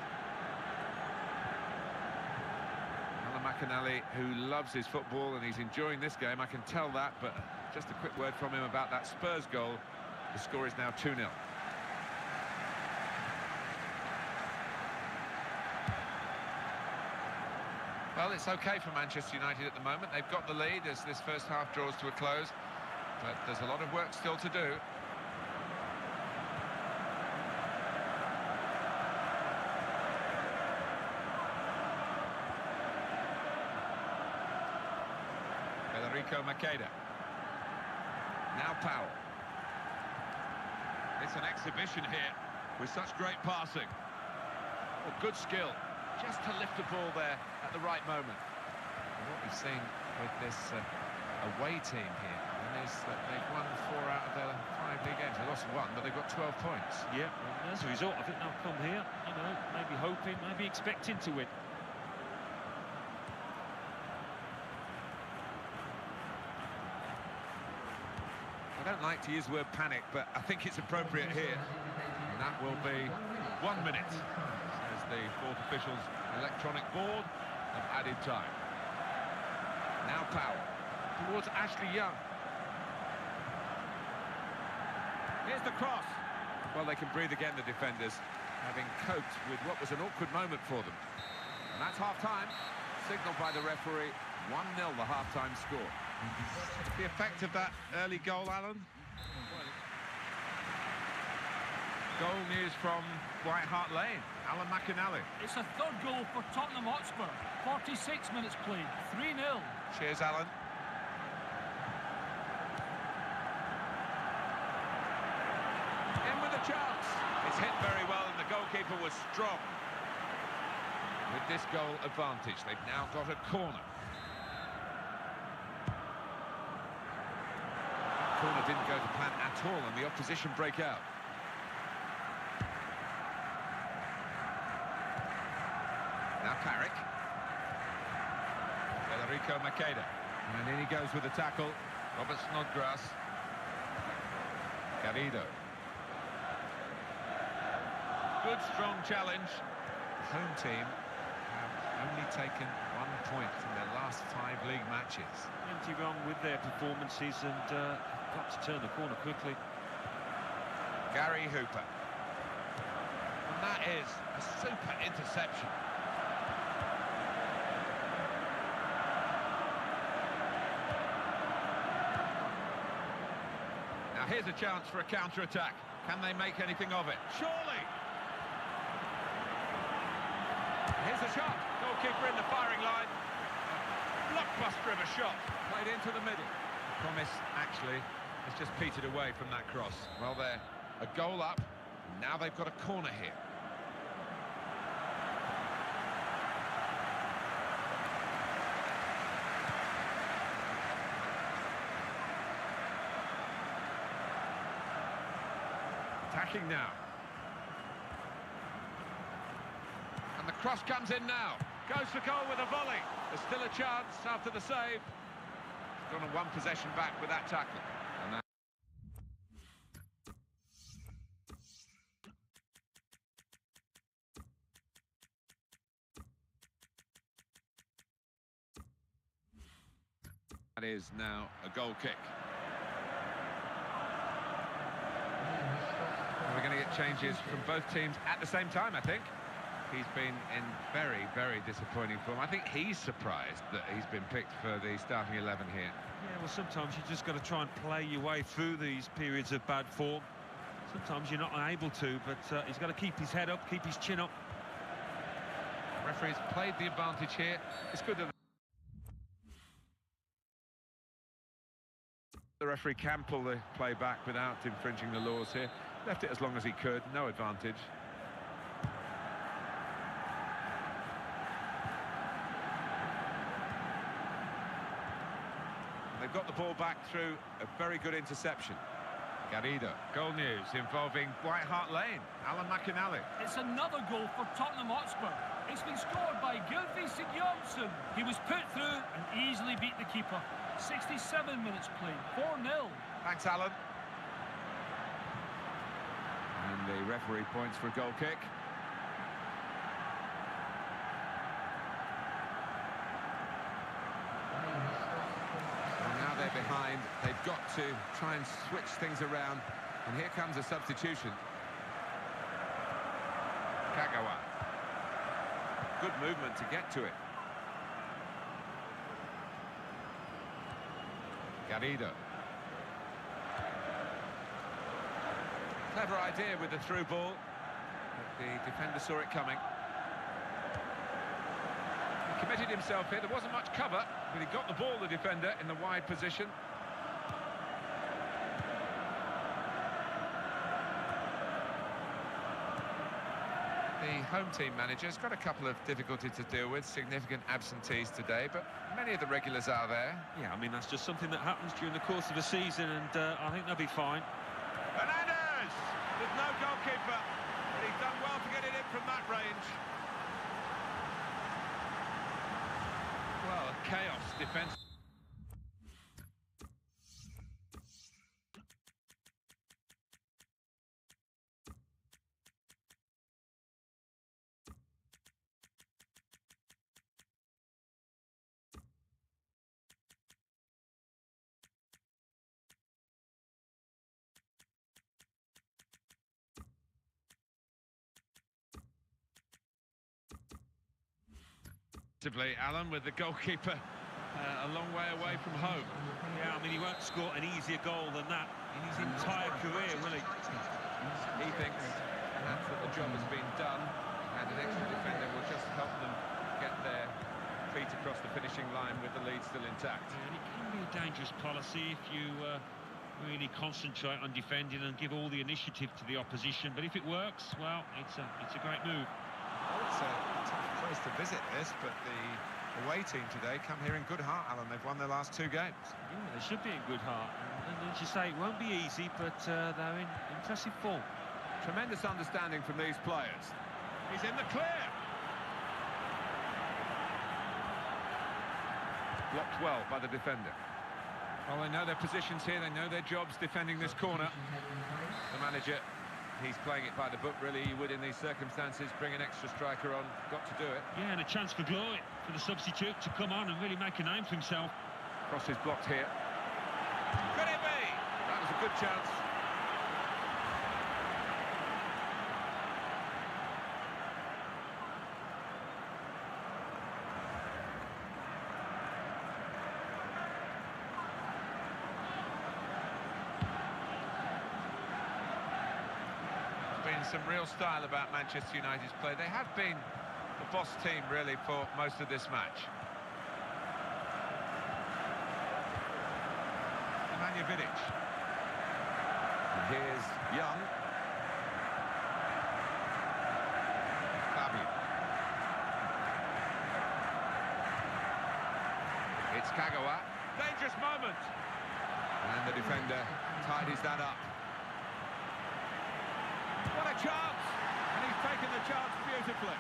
Alan McInally, who loves his football, and he's enjoying this game, I can tell that, but just a quick word from him about that Spurs goal. The score is now 2-0. Well, it's okay for Manchester United at the moment. They've got the lead as this first half draws to a close, but there's a lot of work still to do. Federico Makeda. Now Powell. It's an exhibition here with such great passing. Oh, good skill. Just to lift the ball there at the right moment. And what we've seen with this away team here is that they've won 4 out of their 5 league games. They lost 1, but they've got 12 points. Yeah, and as a result, I think they'll come here, you know, maybe hoping, maybe expecting to win. I don't like to use the word panic, but I think it's appropriate here. And that will be 1 minute, says the fourth official's electronic board of added time. Now Powell towards Ashley Young. Here's the cross. Well, they can breathe again, the defenders, having coped with what was an awkward moment for them. And that's half-time, signalled by the referee. 1-0 the half-time score. The effect of that early goal, Alan? Goal news from White Hart Lane, Alan McInally. It's a third goal for Tottenham Hotspur. 46 minutes played, 3-0. Cheers, Alan. In with a chance. It's hit very well and the goalkeeper was strong. With this goal advantage, they've now got a corner. Corner didn't go to plan at all and the opposition break out. Now Carrick. Federico Makeda. And in he goes with the tackle. Robert Snodgrass. Garrido. Good strong challenge. The home team have only taken 1 point from their last 5 league matches. Plenty wrong with their performances and got to turn the corner quickly. Gary Hooper. And that is a super interception. Now here's a chance for a counter-attack. Can they make anything of it? Surely! Here's a shot. Goalkeeper in the firing line. Blockbuster of a shot. Played into the middle. Promise, actually, has just petered away from that cross. Well, they're a goal up. Now they've got a corner here. Attacking now. And the cross comes in now. Goes for goal with a volley. There's still a chance after the save. He's gone on 1 possession back with that tackle. And that is now a goal kick. We're going to get changes from both teams at the same time, I think. He's been in very, very disappointing form. I think he's surprised that he's been picked for the starting 11 here. Yeah, well, sometimes you just got to try and play your way through these periods of bad form. Sometimes you're not able to, but he's got to keep his head up, keep his chin up. The referee's played the advantage here. It's good that the referee can pull the play back without infringing the laws here. Left it as long as he could, no advantage. They've got the ball back through a very good interception. Garrido. Goal news involving White Hart Lane. Alan McInally. It's another goal for Tottenham Hotspur. It's been scored by Gylfi Sigurdsson. He was put through and easily beat the keeper. 67 minutes played, 4-0. Thanks, Alan. And the referee points for a goal kick. Well, now they're behind. They've got to try and switch things around. And here comes a substitution. Kagawa. Good movement to get to it. Garrido. Clever idea with the through ball, but the defender saw it coming. He committed himself here. There wasn't much cover, but he got the ball, the defender, in the wide position. The home team manager's got a couple of difficulties to deal with, significant absentees today, but many of the regulars are there. Yeah, I mean, that's just something that happens during the course of a season, and I think they'll be fine. Hernandez! There's no goalkeeper, but he's done well to get it in from that range. Well, a chaos defence. Alan, with the goalkeeper a long way away from home. Yeah, I mean, he won't score an easier goal than that in his entire career, will he? He thinks perhaps that the job has been done, and an extra defender will just help them get their feet across the finishing line with the lead still intact. Yeah, and it can be a dangerous policy if you really concentrate on defending and give all the initiative to the opposition. But if it works, well, it's a great move. Well, it's a tough place to visit this, but the away team today come here in good heart, Alan. They've won their last 2 games. Yeah, they should be in good heart. And as you say, it won't be easy, but they're in impressive form. Tremendous understanding from these players. He's in the clear. Blocked well by the defender. Well, they know their positions here, they know their jobs defending this corner. The manager, he's playing it by the book, really. He would, in these circumstances, bring an extra striker on. Got to do it. Yeah, and a chance for glory for the substitute to come on and really make a name for himself. Cross is blocked here. Could it be? That was a good chance. Some real style about Manchester United's play. They have been the boss team really for most of this match. Nemanja Vidic. And here's Young. Fabian. It's Kagawa. Dangerous moment. And the defender tidies that up. What a chance! And he's taken the chance beautifully.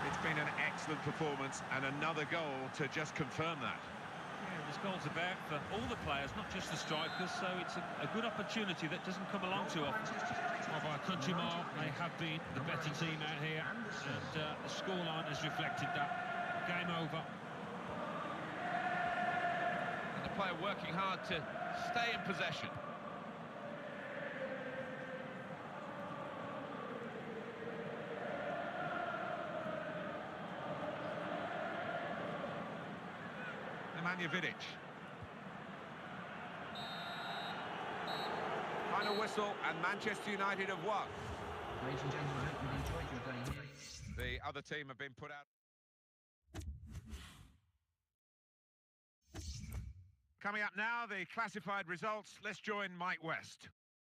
It's been an excellent performance and another goal to just confirm that. Yeah, this goal's about for all the players, not just the strikers, so it's a good opportunity that doesn't come along too often. Well, by a country mile, they have been the better team out here, and the scoreline has reflected that. Game over. And the player working hard to stay in possession. Nemanja Vidic. Final whistle, and Manchester United have won. Ladies and gentlemen, I hope you've enjoyed your day here. The other team have been put out. Coming up now, the classified results. Let's join Mike West.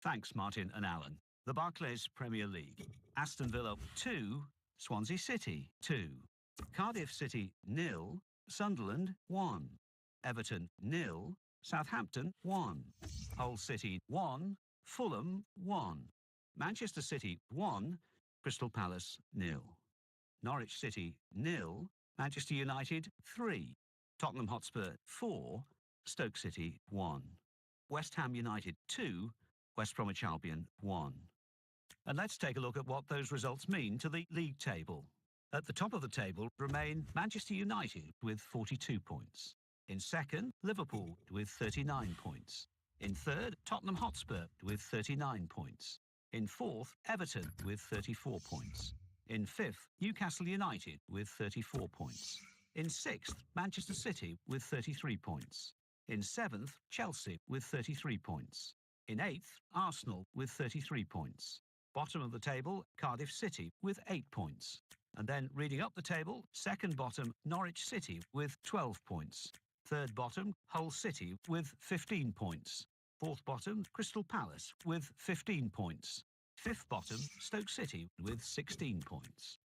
Thanks, Martin and Alan. The Barclays Premier League. Aston Villa 2, Swansea City 2. Cardiff City 0, Sunderland 1. Everton 0, Southampton 1, Hull City 1, Fulham 1, Manchester City 1, Crystal Palace 0, Norwich City 0, Manchester United 3, Tottenham Hotspur 4, Stoke City 1, West Ham United 2, West Bromwich Albion 1. And let's take a look at what those results mean to the league table. At the top of the table remain Manchester United with 42 points. In second, Liverpool with 39 points. In third, Tottenham Hotspur with 39 points. In fourth, Everton with 34 points. In fifth, Newcastle United with 34 points. In sixth, Manchester City with 33 points. In seventh, Chelsea with 33 points. In eighth, Arsenal with 33 points. Bottom of the table, Cardiff City with 8 points. And then reading up the table, second bottom, Norwich City with 12 points. Third bottom, Hull City with 15 points. Fourth bottom, Crystal Palace with 15 points. Fifth bottom, Stoke City with 16 points.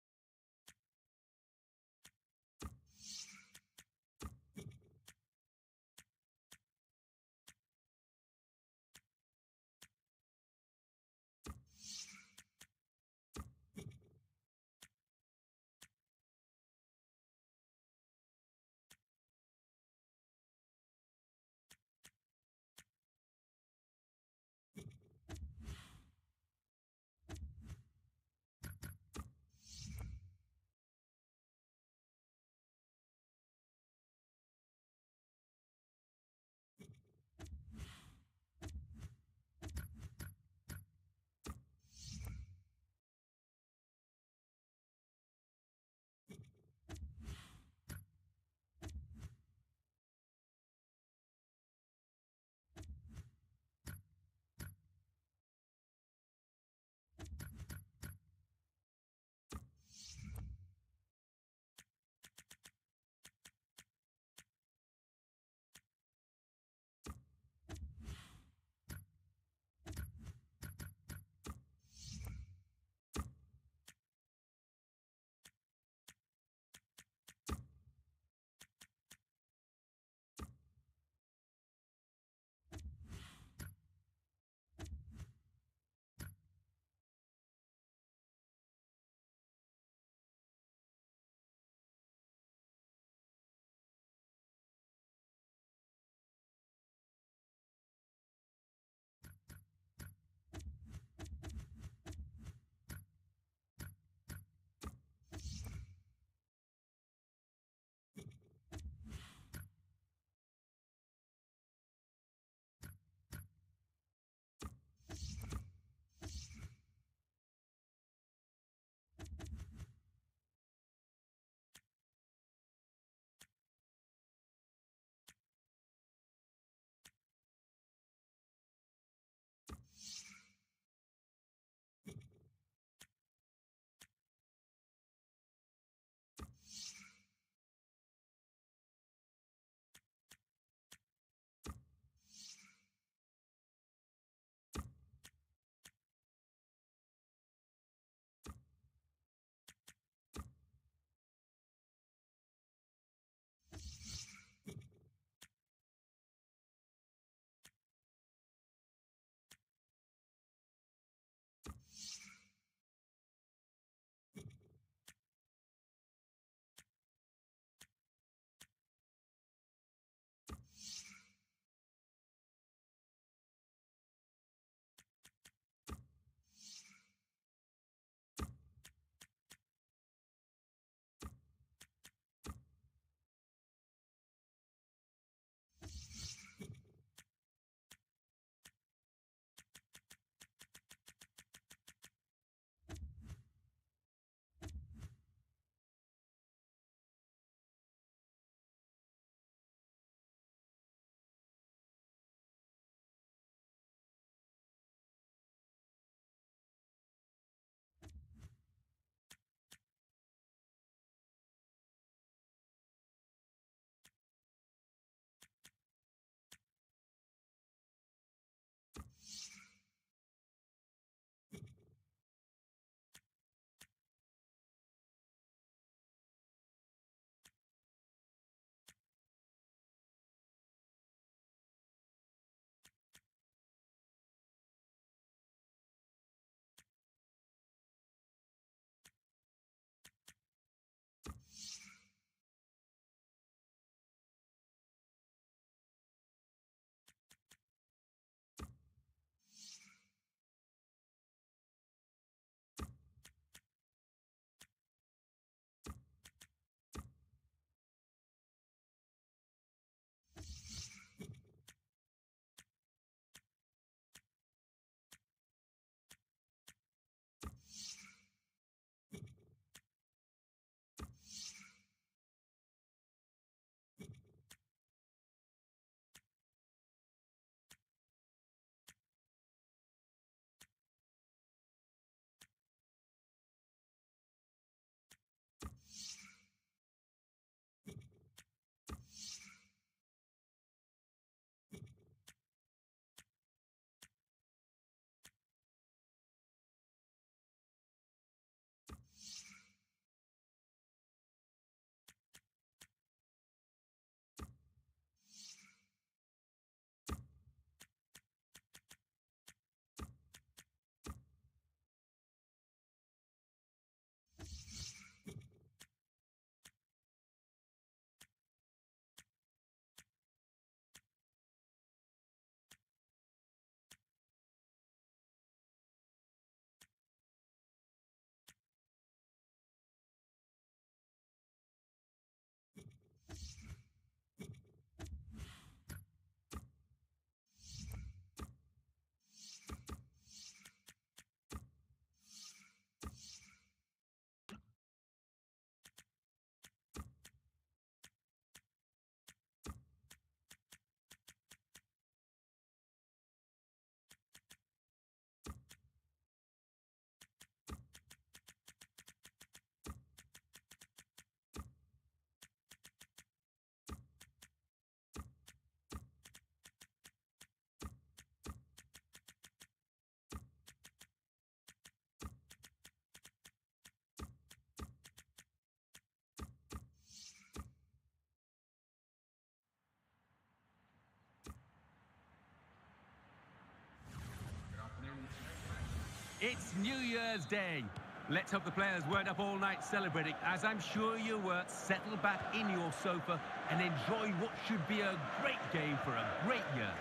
It's New Year's Day. Let's hope the players weren't up all night celebrating, as I'm sure you were. Settle back in your sofa and enjoy what should be a great game for a great year.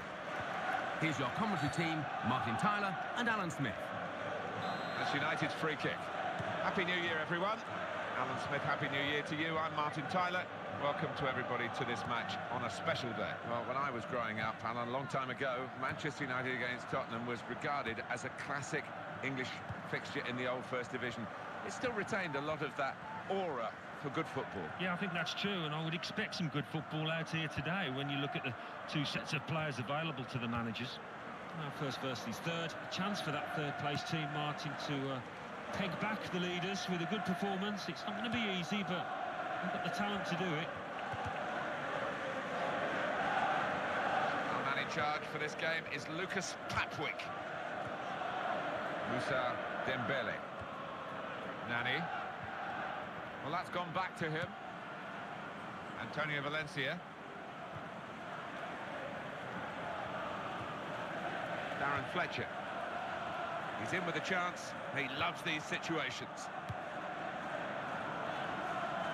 Here's your commentary team, Martin Tyler and Alan Smith. That's United's free kick. Happy New Year, everyone. Alan Smith, Happy New Year to you. I'm Martin Tyler. Welcome to everybody to this match on a special day. Well, when I was growing up, Alan, a long time ago, Manchester United against Tottenham was regarded as a classic English fixture in the old First Division. It still retained a lot of that aura for good football. Yeah, I think that's true, and I would expect some good football out here today when you look at the two sets of players available to the managers. Now, first versus third, a chance for that third-place team, Martin, to peg back the leaders with a good performance. It's not going to be easy, but they've got the talent to do it. Our man in charge for this game is Lucas Papwick. Moussa Dembele. Nani. Well, that's gone back to him. Antonio Valencia. Darren Fletcher. He's in with a chance. He loves these situations.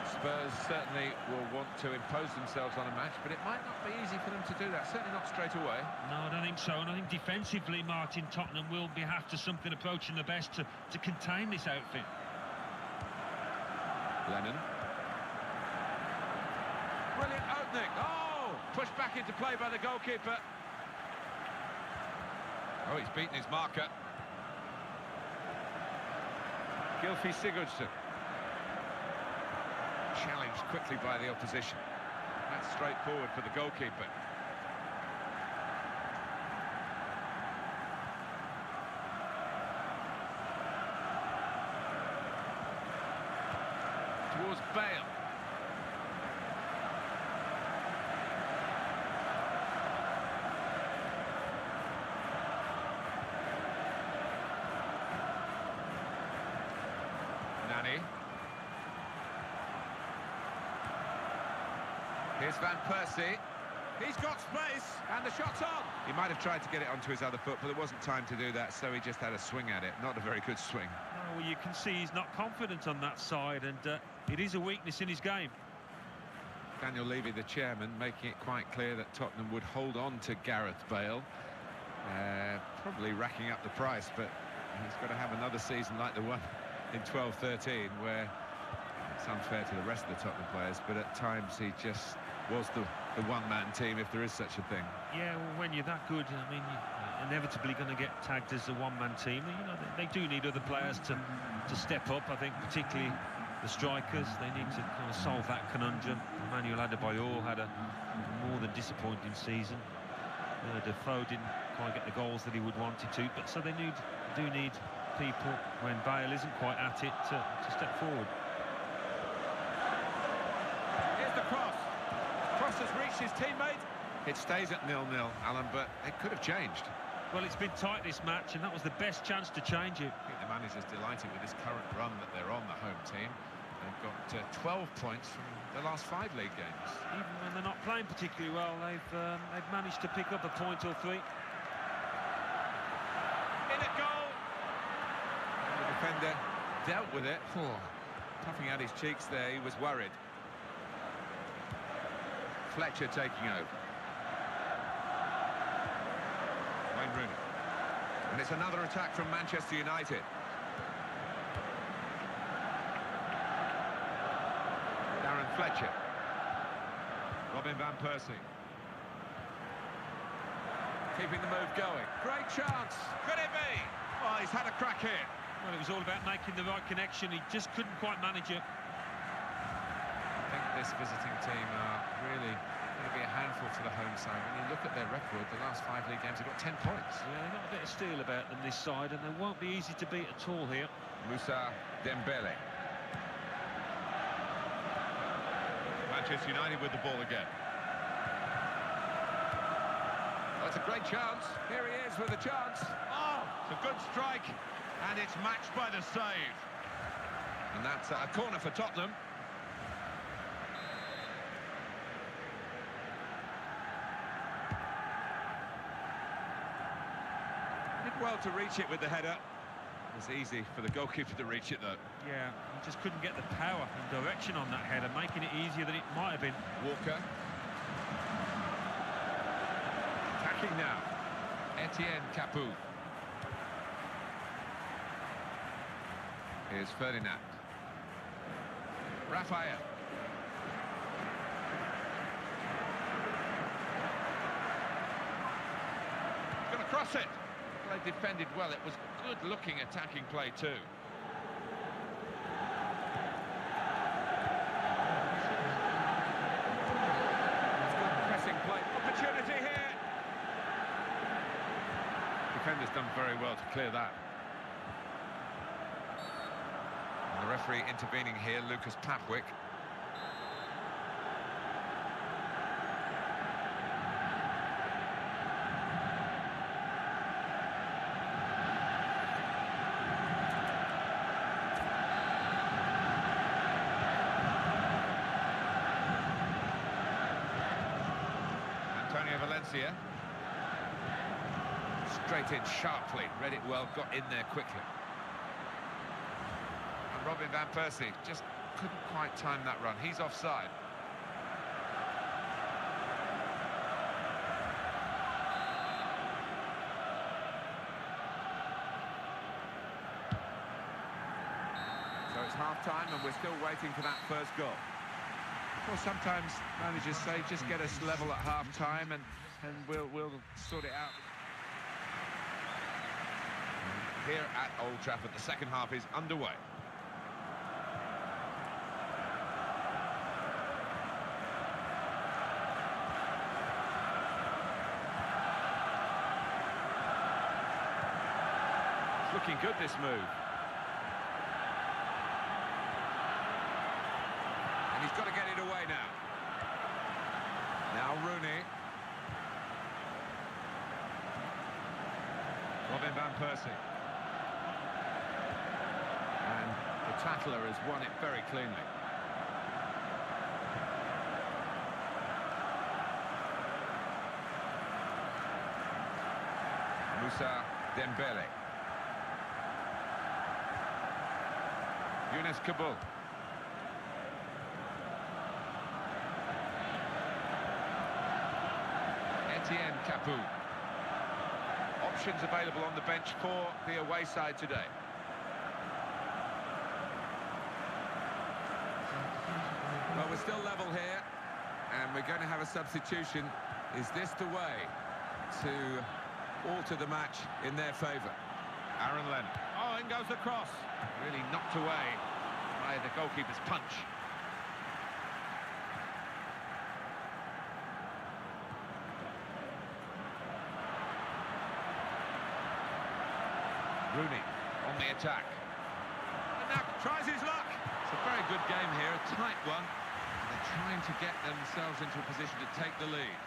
Spurs certainly will want to impose themselves on a match, but it might not be easy for them to do that, certainly not straight away. No, I don't think so, and I think defensively, Martin, Tottenham will be after something approaching the best to contain this outfit. Lennon. Brilliant opening. Oh! Pushed back into play by the goalkeeper. Oh, he's beaten his marker. Gylfi Sigurdsson. Challenged quickly by the opposition. That's straightforward for the goalkeeper. Towards Bale. Nani. Here's Van Persie. He's got space, and the shot's on. He might have tried to get it onto his other foot, but there wasn't time to do that, so he just had a swing at it. Not a very good swing. Oh, well, you can see he's not confident on that side, and it is a weakness in his game. Daniel Levy, the chairman, making it quite clear that Tottenham would hold on to Gareth Bale. Probably racking up the price, but he's got to have another season like the one in 12-13, where it's unfair to the rest of the Tottenham players, but at times he just was the one-man team, if there is such a thing. Yeah, well, when you're that good, I mean, you're inevitably going to get tagged as a one-man team. You know, they do need other players to step up. I think particularly the strikers, they need to kind of solve that conundrum. Emmanuel Adebayor had a more than disappointing season. Defoe didn't quite get the goals that he would wanted to, but so they do need people when Bale isn't quite at it to step forward. Here's the cross. Cross has reached his teammate. It stays at 0-0, Alan, but it could have changed. Well, it's been tight this match, and that was the best chance to change it. I think the manager's delighted with this current run that they're on, the home team. They've got 12 points from the last 5 league games. Even when they're not playing particularly well, they've managed to pick up a point or three. In at goal. And the defender dealt with it. Puffing out his cheeks there, he was worried. Fletcher taking over. Wayne Rooney. And it's another attack from Manchester United. Darren Fletcher. Robin Van Persie. Keeping the move going. Great chance. Could it be? Well, he's had a crack here. Well, it was all about making the right connection. He just couldn't quite manage it. I think this visiting team are really going to be a handful for the home side. When you look at their record, the last 5 league games have got 10 points. Yeah, they've got a bit of steel about them this side, and they won't be easy to beat at all here. Moussa Dembele. Manchester United with the ball again. Oh, it's a great chance. Here he is with a chance. Oh, it's a good strike, and it's matched by the save. And that's a corner for Tottenham. Did well to reach it with the header. was easy for the goalkeeper to reach it, though. Yeah, he just couldn't get the power and direction on that header, making it easier than it might have been. Walker. Attacking now. Etienne Capoue. Here's Ferdinand. Raphael. He's going to cross it. They defended well. It was good-looking attacking play too. Pressing play. Opportunity here. Defender's done very well to clear that. And the referee intervening here, Lucas Papwick. Valencia. Straight in sharply, read it well, got in there quickly. And Robin van Persie just couldn't quite time that run. He's offside. So it's half-time and we're still waiting for that first goal. Well, sometimes managers say just get us level at half-time and we'll sort it out. Here at Old Trafford, the second half is underway. It's looking good, this move. And he's got to get it away now. Now Rooney. Robin van Persie. And the tackler has won it very cleanly. Moussa Dembele. Younes Kaboul. Etienne Capoue. Options available on the bench for the away side today. Well, we're still level here, and we're going to have a substitution. Is this the way to alter the match in their favour? Aaron Lennon. Oh, in goes the cross. Really knocked away by the goalkeeper's punch. Rooney on the attack. And now tries his luck. It's a very good game here, a tight one. They're trying to get themselves into a position to take the lead.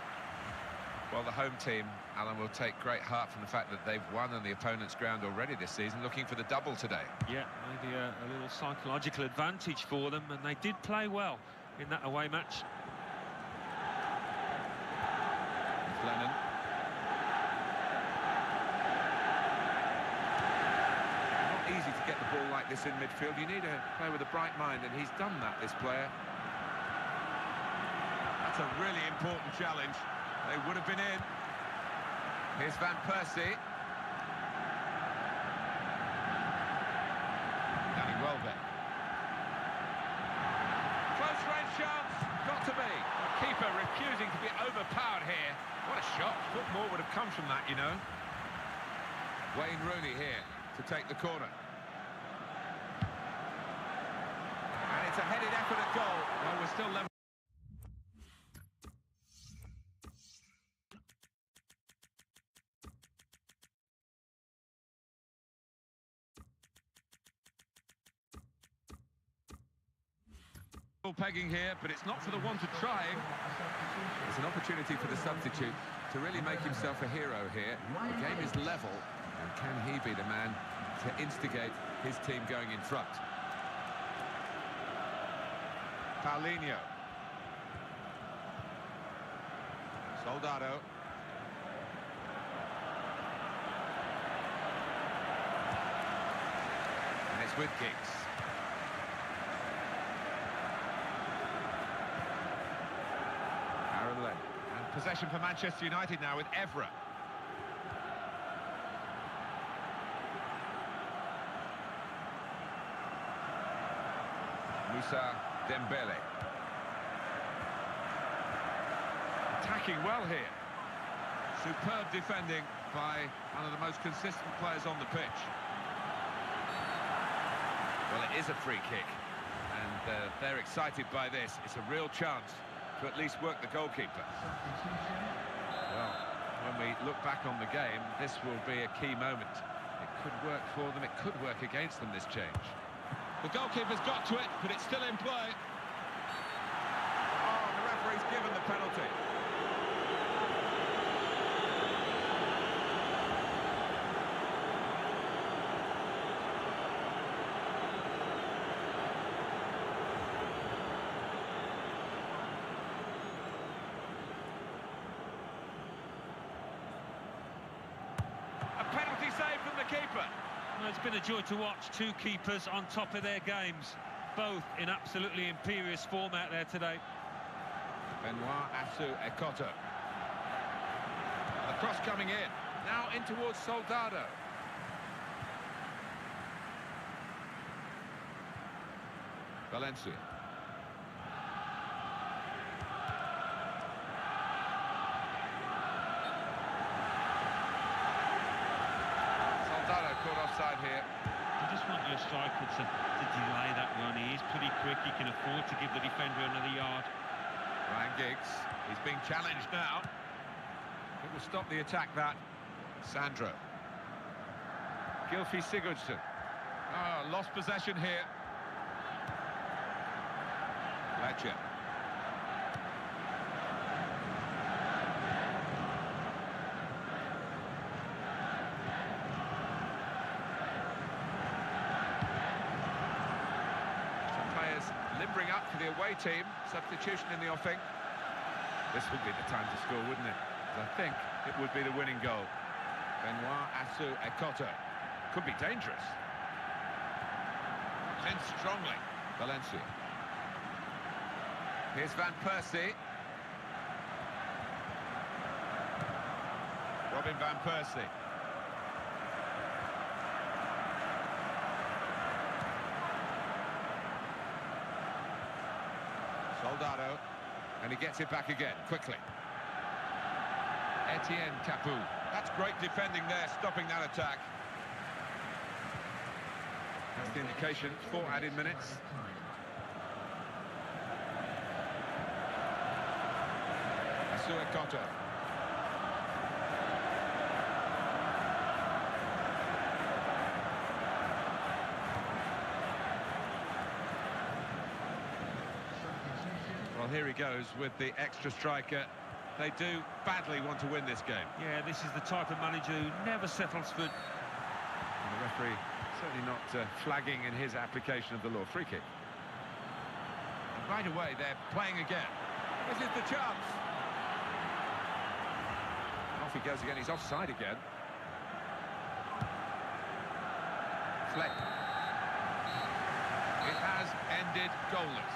Well, the home team, Alan, will take great heart from the fact that they've won on the opponent's ground already this season, looking for the double today. Yeah, maybe a little psychological advantage for them, and they did play well in that away match. It's Lennon. Easy to get the ball like this in midfield. You need to play with a bright mind, and he's done that, this player. That's a really important challenge. They would have been in. Here's Van Persie. Danny Welbeck. Close range chance. Got to be. The keeper refusing to be overpowered here. What a shot. What more would have come from that, you know? Wayne Rooney here to take the corner. And it's a headed effort at goal. Well, we're still level. Pegging here, but it's not for the want of trying. It's an opportunity for the substitute to really make himself a hero here. The game is level, and can he be the man to instigate his team going in front? Paulinho. Soldado. with Giggs. Aaron Lennon. And possession for Manchester United now with Evra. Moussa Dembele. Attacking well here. Superb defending by one of the most consistent players on the pitch. Well, it is a free kick, and they're excited by this. It's a real chance to at least work the goalkeeper. Well, when we look back on the game, this will be a key moment. It could work for them, it could work against them, this change. The goalkeeper's got to it, but it's still in play. Oh, the referee's given the penalty. A penalty save from the keeper. Well, it's been a joy to watch. Two keepers on top of their games, both in absolutely imperious form out there today. Benoit Asu-Ekoto. The cross coming in. Now in towards Soldado. Valencia. Soldado caught offside here. You just want your striker to delay that run. He is pretty quick. He can afford to give the defender another yard. Ryan Giggs, he's being challenged now. It will stop the attack, that. Sandro. Gylfi Sigurdsson. Oh, lost possession here. Ledger. Some players limbering up for the away team. Substitution in the offing. This would be the time to score, wouldn't it? I think it would be the winning goal. Benoit Asu-Ekoto. Could be dangerous. In strongly. Valencia. Here's Van Persie. Robin Van Persie. Soldado. And he gets it back again, quickly. Etienne Capoue. That's great defending there, stopping that attack. That's the indication, 4 added minutes. Asu-Ekoto. Well, here he goes with the extra striker. They do badly want to win this game. Yeah, this is the type of manager who never settles for... And the referee certainly not flagging in his application of the law. Free kick. And right away, they're playing again. This is the chance. Off he goes again. He's offside again. Flip. It has ended goalless.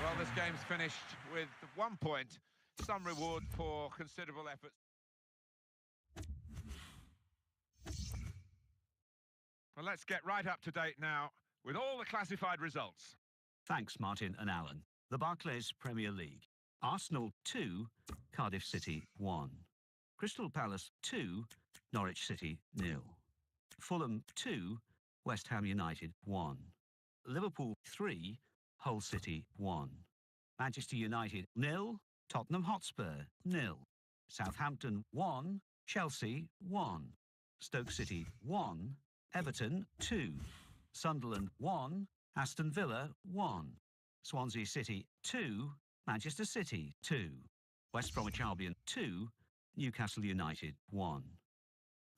Well, this game's finished with 1 point. Some reward for considerable effort. Well, let's get right up to date now with all the classified results. Thanks, Martin and Alan. The Barclays Premier League. Arsenal 2, Cardiff City 1. Crystal Palace 2, Norwich City 0. Fulham 2, West Ham United 1. Liverpool 3, Hull City 1. Manchester United 0, Tottenham Hotspur 0. Southampton 1, Chelsea 1. Stoke City 1, Everton 2. Sunderland 1, Aston Villa 1. Swansea City 2, Manchester City 2. West Bromwich Albion 2, Newcastle United 1.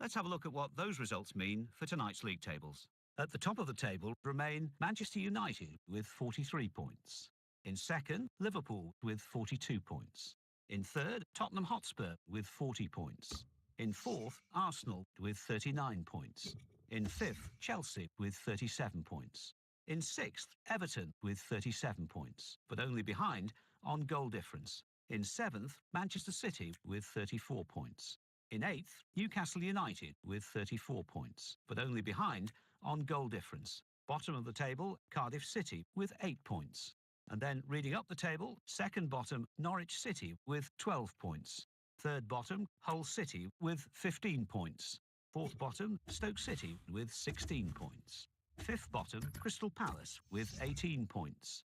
Let's have a look at what those results mean for tonight's league tables. At the top of the table remain Manchester United with 43 points. In second, Liverpool with 42 points. In third, Tottenham Hotspur with 40 points. In fourth, Arsenal with 39 points. In fifth, Chelsea with 37 points. In sixth, Everton with 37 points, but only behind on goal difference. In seventh, Manchester City with 34 points. In eighth, Newcastle United with 34 points, but only behind on goal difference. Bottom of the table, Cardiff City with 8 points. And then reading up the table, second bottom, Norwich City with 12 points. Third bottom, Hull City with 15 points. Fourth bottom, Stoke City with 16 points. Fifth bottom, Crystal Palace with 18 points.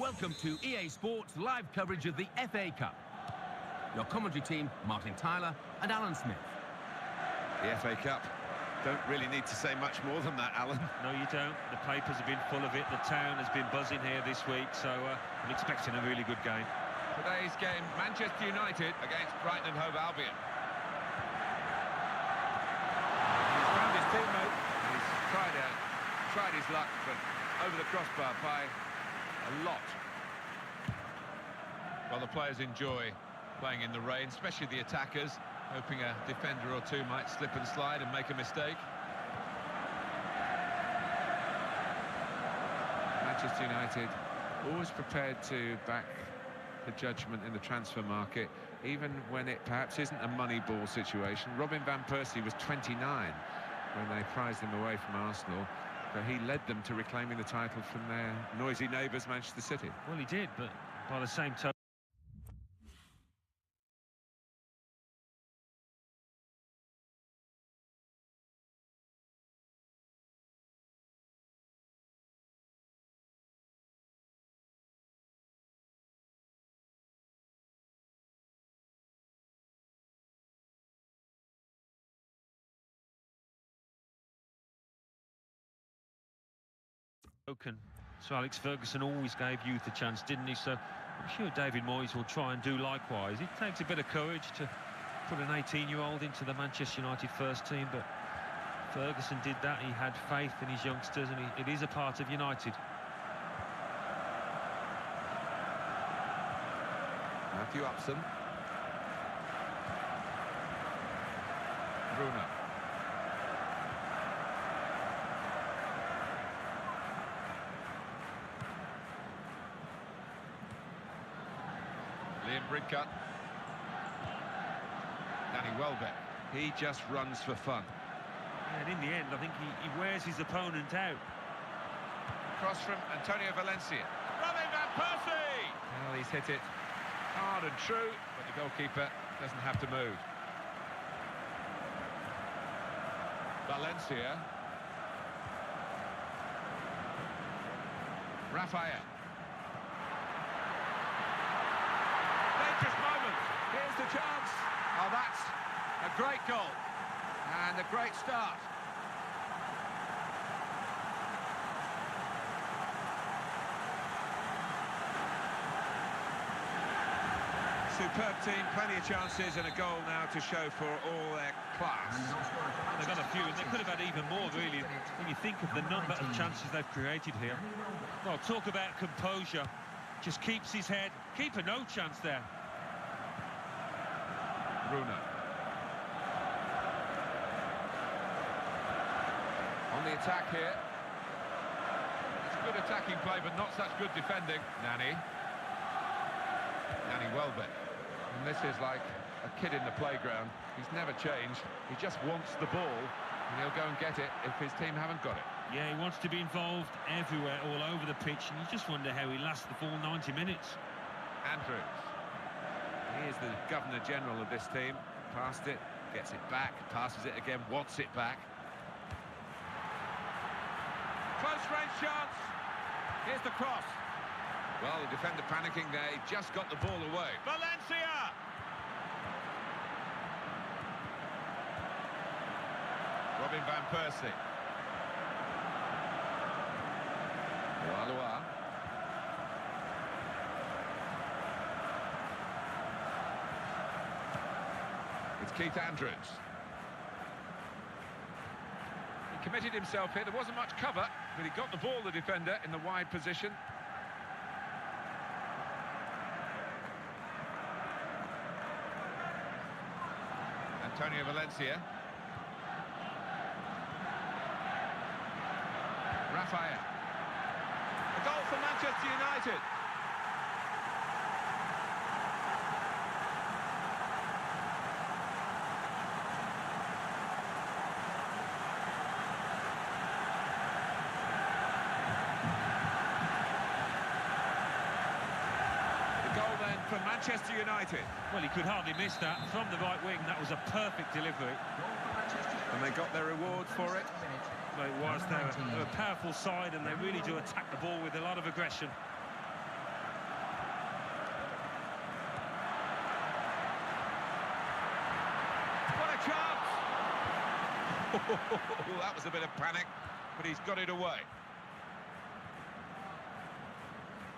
welcome to EA Sports live coverage of the FA Cup. Your commentary team, Martin Tyler and Alan Smith. The FA Cup. Don't really need to say much more than that, Alan. No, you don't. The papers have been full of it. The town has been buzzing here this week, so I'm expecting a really good game. Today's game, Manchester United against Brighton and Hove Albion. He's found his teammate. He's tried his luck, but over the crossbar by a lot. Well, the players enjoy playing in the rain, especially the attackers, hoping a defender or two might slip and slide and make a mistake. Manchester United always prepared to back the judgment in the transfer market, even when it perhaps isn't a money ball situation. Robin van Persie was 29 when they prized him away from Arsenal, but he led them to reclaiming the title from their noisy neighbours, Manchester City. Well, he did, but by the same token... So Alex Ferguson always gave youth a chance, didn't he? So I'm sure David Moyes will try and do likewise. It takes a bit of courage to put an 18-year-old into the Manchester United first team, but Ferguson did that. He had faith in his youngsters, and it is a part of United. Matthew Upson. Bruno. Liam Bridcut. Danny Welbeck. He just runs for fun. And in the end, I think he wears his opponent out. Cross from Antonio Valencia. Robin van Persie! Well, he's hit it hard and true, but the goalkeeper doesn't have to move. Valencia. Raphael. Dangerous moment. Here's the chance. Oh, that's a great goal. And a great start. Superb team, plenty of chances and a goal now to show for all their class. They've got a few, and they could have had even more, really, when you think of the number of chances they've created here. Well, talk about composure. Just keeps his head. Keeper no chance there. Bruno. On the attack here. It's good attacking play, but not such good defending. Danny Welbeck. And this is like a kid in the playground. He's never changed. He just wants the ball, and he'll go and get it if his team haven't got it. Yeah, he wants to be involved everywhere, all over the pitch, and you just wonder how he lasts the full 90 minutes. Andrews. He is the Governor-General of this team. Passed it, gets it back, passes it again, wants it back. Close range chance. Here's the cross. Well, the defender panicking there. He just got the ball away. Valencia! Robin van Persie. Loa. It's Keith Andrews. He committed himself here. There wasn't much cover, but he got the ball, the defender, in the wide position. Antonio Valencia. Raphael. A goal for Manchester United. The goal then for Manchester United. Well, he could hardly miss that. From the right wing, that was a perfect delivery. And they got their reward for it. Well, it was. They're a powerful side, and they really do attack the ball with a lot of aggression. That was a bit of panic, but he's got it away.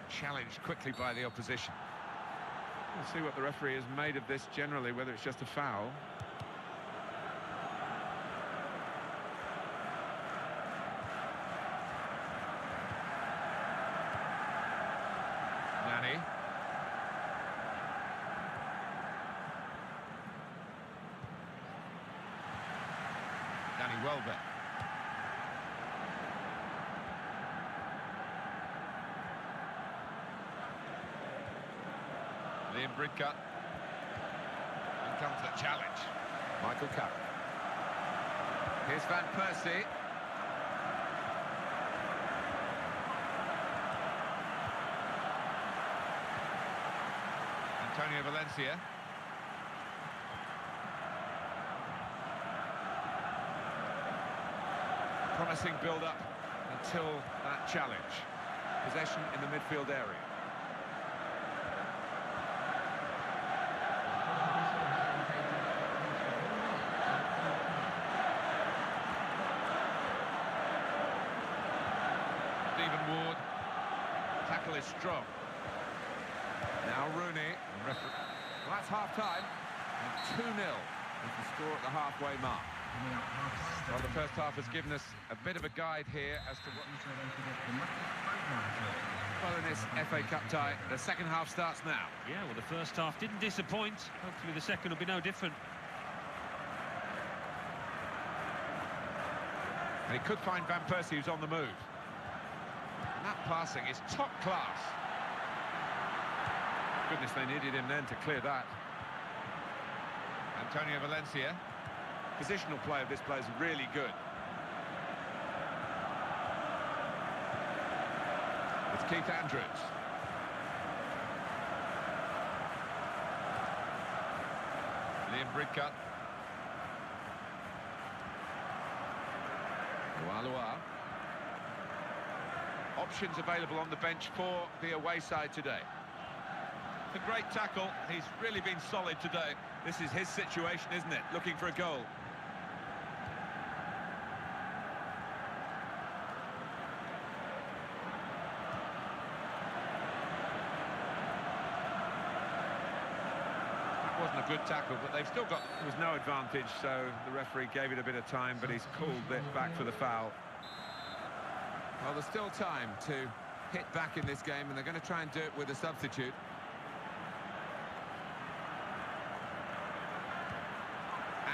Challenged quickly by the opposition. We'll see what the referee has made of this generally, whether it's just a foul. Nani. Danny Welbeck. Liam Bridcut. In comes the challenge. Michael Carrick. Here's Van Persie. Antonio Valencia. Promising build-up until that challenge. Possession in the midfield area. Stephen Ward. Tackle is strong. Now Rooney. Well, that's half-time. And 2-0 is the score at the halfway mark. Well, the first half has given us a bit of a guide here as to what... Well, in this FA Cup tie, the second half starts now. Yeah, well, the first half didn't disappoint. Hopefully the second will be no different. And he could find Van Persie, who's on the move. And that passing is top class. Goodness, they needed him then to clear that. Antonio Valencia. Positional play of this player is really good. It's Keith Andrews. Liam Bridcut. Lualua. Options available on the bench for the away side today. It's a great tackle. He's really been solid today. This is his situation, isn't it? Looking for a goal. Wasn't a good tackle, but they've still got... There was no advantage, so the referee gave it a bit of time, but he's called it back for the foul. Well, there's still time to hit back in this game, and they're going to try and do it with a substitute.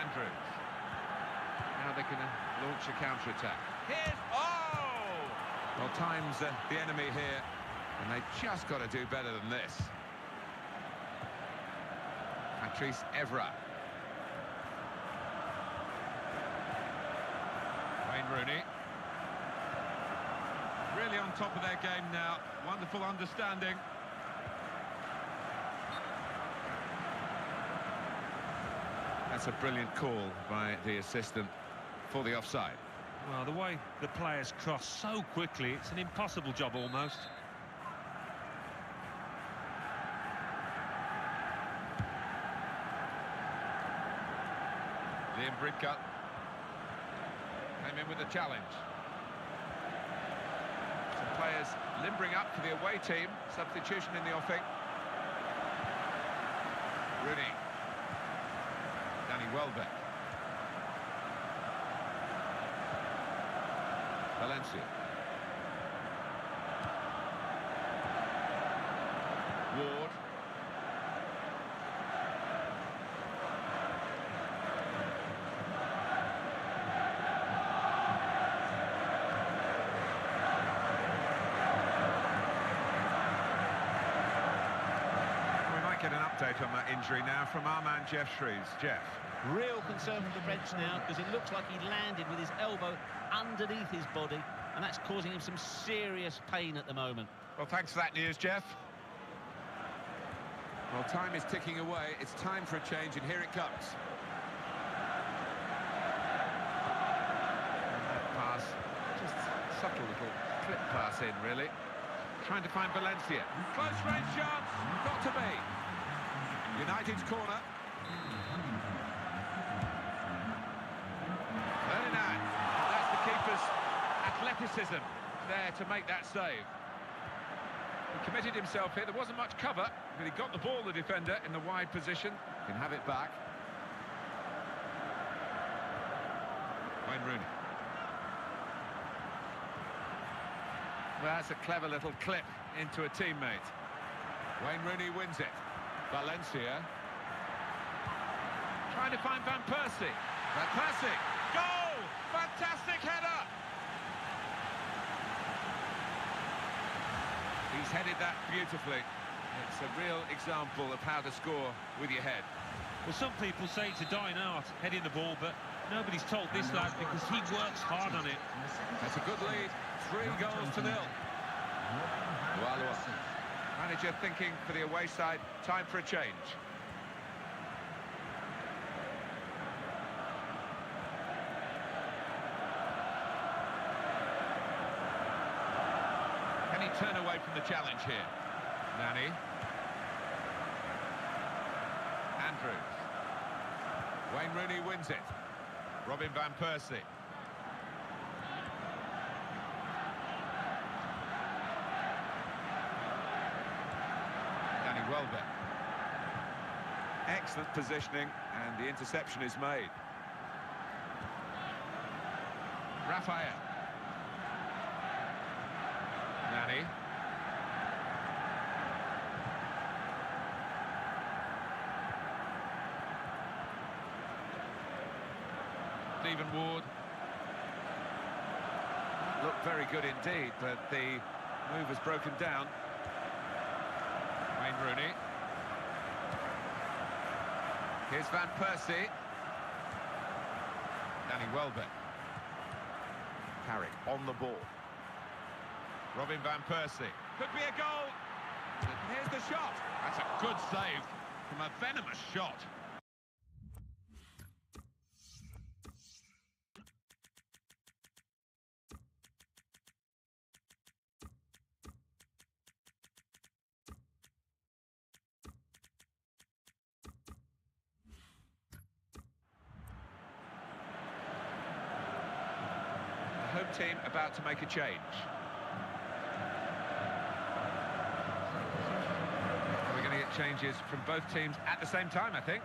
Andrews. Now they can launch a counter-attack. Here's... Oh! Well, time's the enemy here, and they just got to do better than this. Patrice Evra. Wayne Rooney. Really on top of their game now. Wonderful understanding. That's a brilliant call by the assistant for the offside. Well, the way the players cross so quickly, it's an impossible job almost. Liam Bridcut came in with the challenge. Some players limbering up for the away team. Substitution in the offing. Rooney. Danny Welbeck. Valencia. Ward. Get an update on that injury now from our man Jeff Shreves. Jeff. Real concern from the bench now, because it looks like he landed with his elbow underneath his body, and that's causing him some serious pain at the moment. Well, thanks for that news, Jeff. Well, time is ticking away. It's time for a change, and here it comes. That pass, just subtle little clip pass in, really. Trying to find Valencia. Close range chance, got to be. United's corner. Early now. athleticism there to make that save. He committed himself here. There wasn't much cover, but he got the ball, the defender, in the wide position. Can have it back. Wayne Rooney. Well, that's a clever little clip into a teammate. Wayne Rooney wins it. Valencia. Trying to find Van Persie. Van Persie. Goal! Fantastic header! He's headed that beautifully. It's a real example of how to score with your head. Well, some people say it's a dying art, heading the ball, but nobody's told this lad because he works hard on it. That's a good lead. 3-0. Walua. Manager thinking for the away side, time for a change. Can he turn away from the challenge here? Nani. Andrews. Wayne Rooney wins it. Robin Van Persie. Danny Welbeck. Excellent positioning, and the interception is made. Raphael. Nani. Stephen Ward. Looked very good indeed, but the move has broken down. Wayne Rooney. Here's Van Persie. Danny Welbeck. Carrick on the ball. Robin Van Persie. Could be a goal. And here's the shot. That's a good save from a venomous shot. The home team about to make a change. We're going to get changes from both teams at the same time, I think.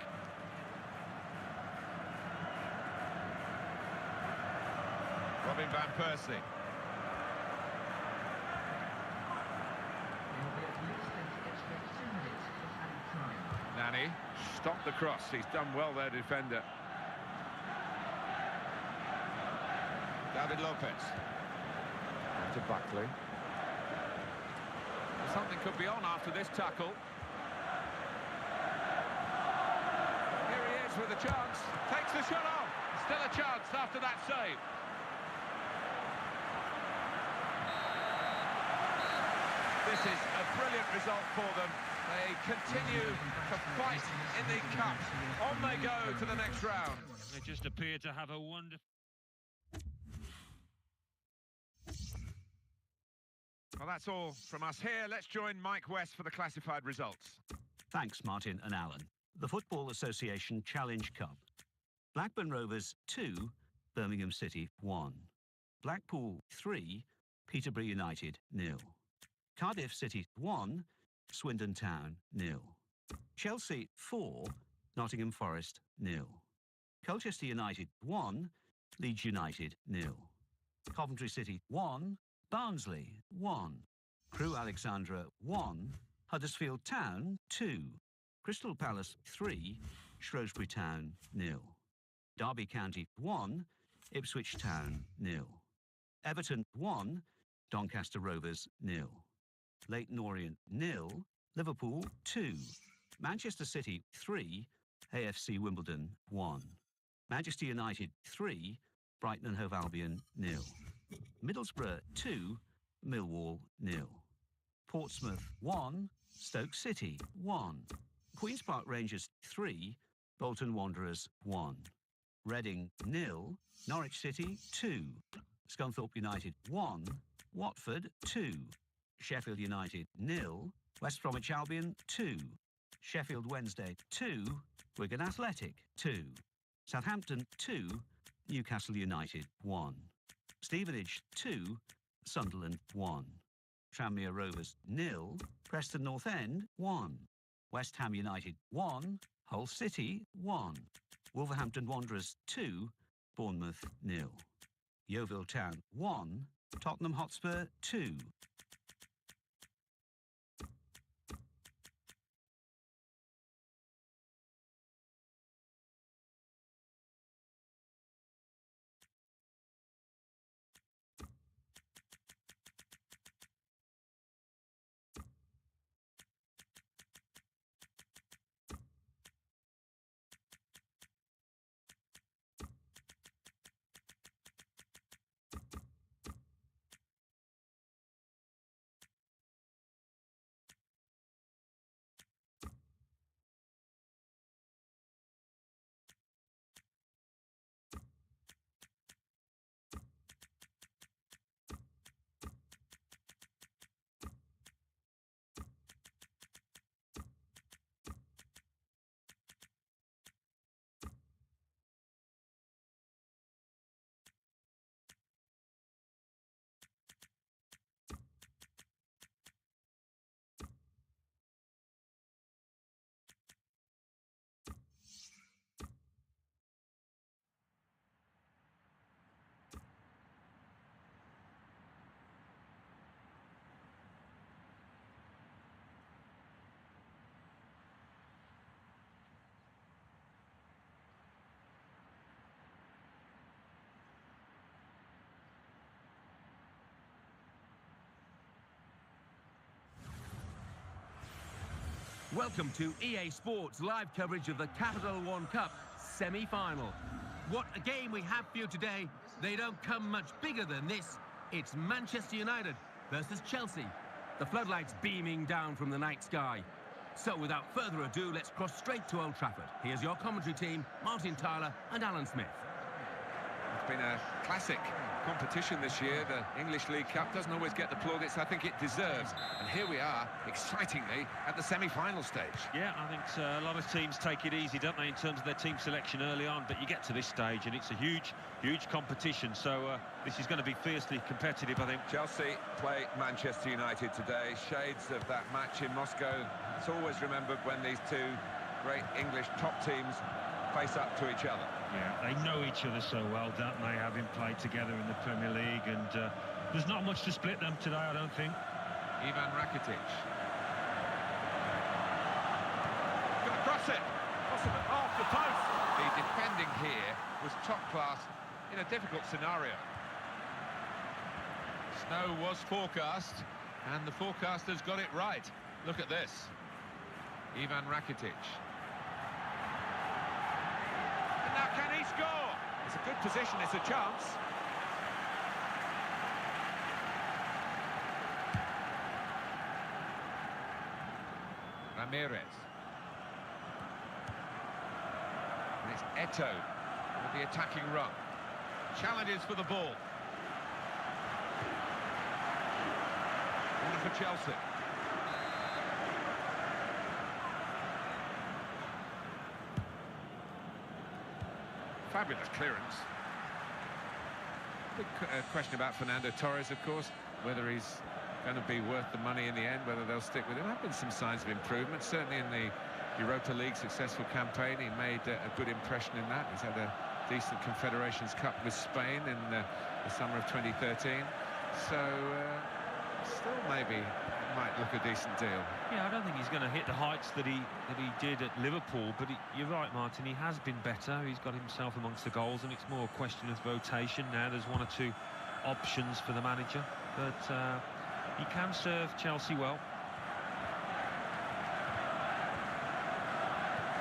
Robin Van Persie. Nani, stopped the cross. He's done well there, defender. David Lopez. To Buckley. Something could be on after this tackle. Here he is with a chance. Takes the shot off. Still a chance after that save. This is a brilliant result for them. They continue to fight in the cup. On they go to the next round. They just appear to have a wonderful... Well, that's all from us here. Let's join Mike West for the classified results. Thanks, Martin and Alan. The Football Association Challenge Cup. Blackburn Rovers 2, Birmingham City 1. Blackpool 3, Peterborough United 0. Cardiff City 1, Swindon Town 0. Chelsea 4, Nottingham Forest 0. Colchester United 1, Leeds United 0. Coventry City 1, Barnsley 1. Crewe Alexandra 1, Huddersfield Town 2. Crystal Palace 3, Shrewsbury Town 0. Derby County 1, Ipswich Town 0. Everton 1, Doncaster Rovers 0. Leyton Orient 0, Liverpool 2. Manchester City 3, AFC Wimbledon 1. Manchester United 3, Brighton and Hove Albion 0. Middlesbrough 2, Millwall 0. Portsmouth 1, Stoke City 1. Queen's Park Rangers 3, Bolton Wanderers 1. Reading 0, Norwich City 2. Scunthorpe United 1, Watford 2. Sheffield United 0, West Bromwich Albion 2. Sheffield Wednesday 2, Wigan Athletic 2. Southampton 2, Newcastle United 1. Stevenage 2, Sunderland 1. Tranmere Rovers 0, Preston North End 1. West Ham United 1, Hull City 1. Wolverhampton Wanderers 2, Bournemouth 0. Yeovil Town 1, Tottenham Hotspur 2. Welcome to EA Sports live coverage of the Capital One Cup semi-final. What a game we have for you today. They don't come much bigger than this. It's Manchester United versus Chelsea. The floodlights beaming down from the night sky. So without further ado, let's cross straight to Old Trafford. Here's your commentary team, Martin Tyler and Alan Smith. It's been a classic competition this year. The English League Cup doesn't always get the plaudits I think it deserves. And here we are, excitingly, at the semi-final stage. Yeah, I think a lot of teams take it easy, don't they, in terms of their team selection early on. But you get to this stage and it's a huge competition. So this is going to be fiercely competitive, I think. Chelsea play Manchester United today. Shades of that match in Moscow. It's always remembered when these two great English top teams face up to each other. Yeah, they know each other so well, don't they, having played together in the Premier League, and there's not much to split them today, I don't think. Ivan Rakitic. Gonna cross it. Possibly off the post. The defending here was top class in a difficult scenario. Snow was forecast, and the forecasters got it right. Look at this. Ivan Rakitic. Now can he score? It's a good position, it's a chance. Ramirez. And it's Eto'o with the attacking run. Challenges for the ball. Corner for Chelsea. Fabulous clearance. Big question about Fernando Torres, of course, whether he's going to be worth the money in the end, whether they'll stick with him. There have been some signs of improvement, certainly in the Europa League successful campaign. He made a good impression in that. He's had a decent Confederations Cup with Spain in the summer of 2013. So still maybe might look a decent deal. Yeah, I don't think he's going to hit the heights that he did at Liverpool, but you're right, Martin, he has been better. He's got himself amongst the goals, and it's more a question of rotation now. There's one or two options for the manager, but he can serve Chelsea well.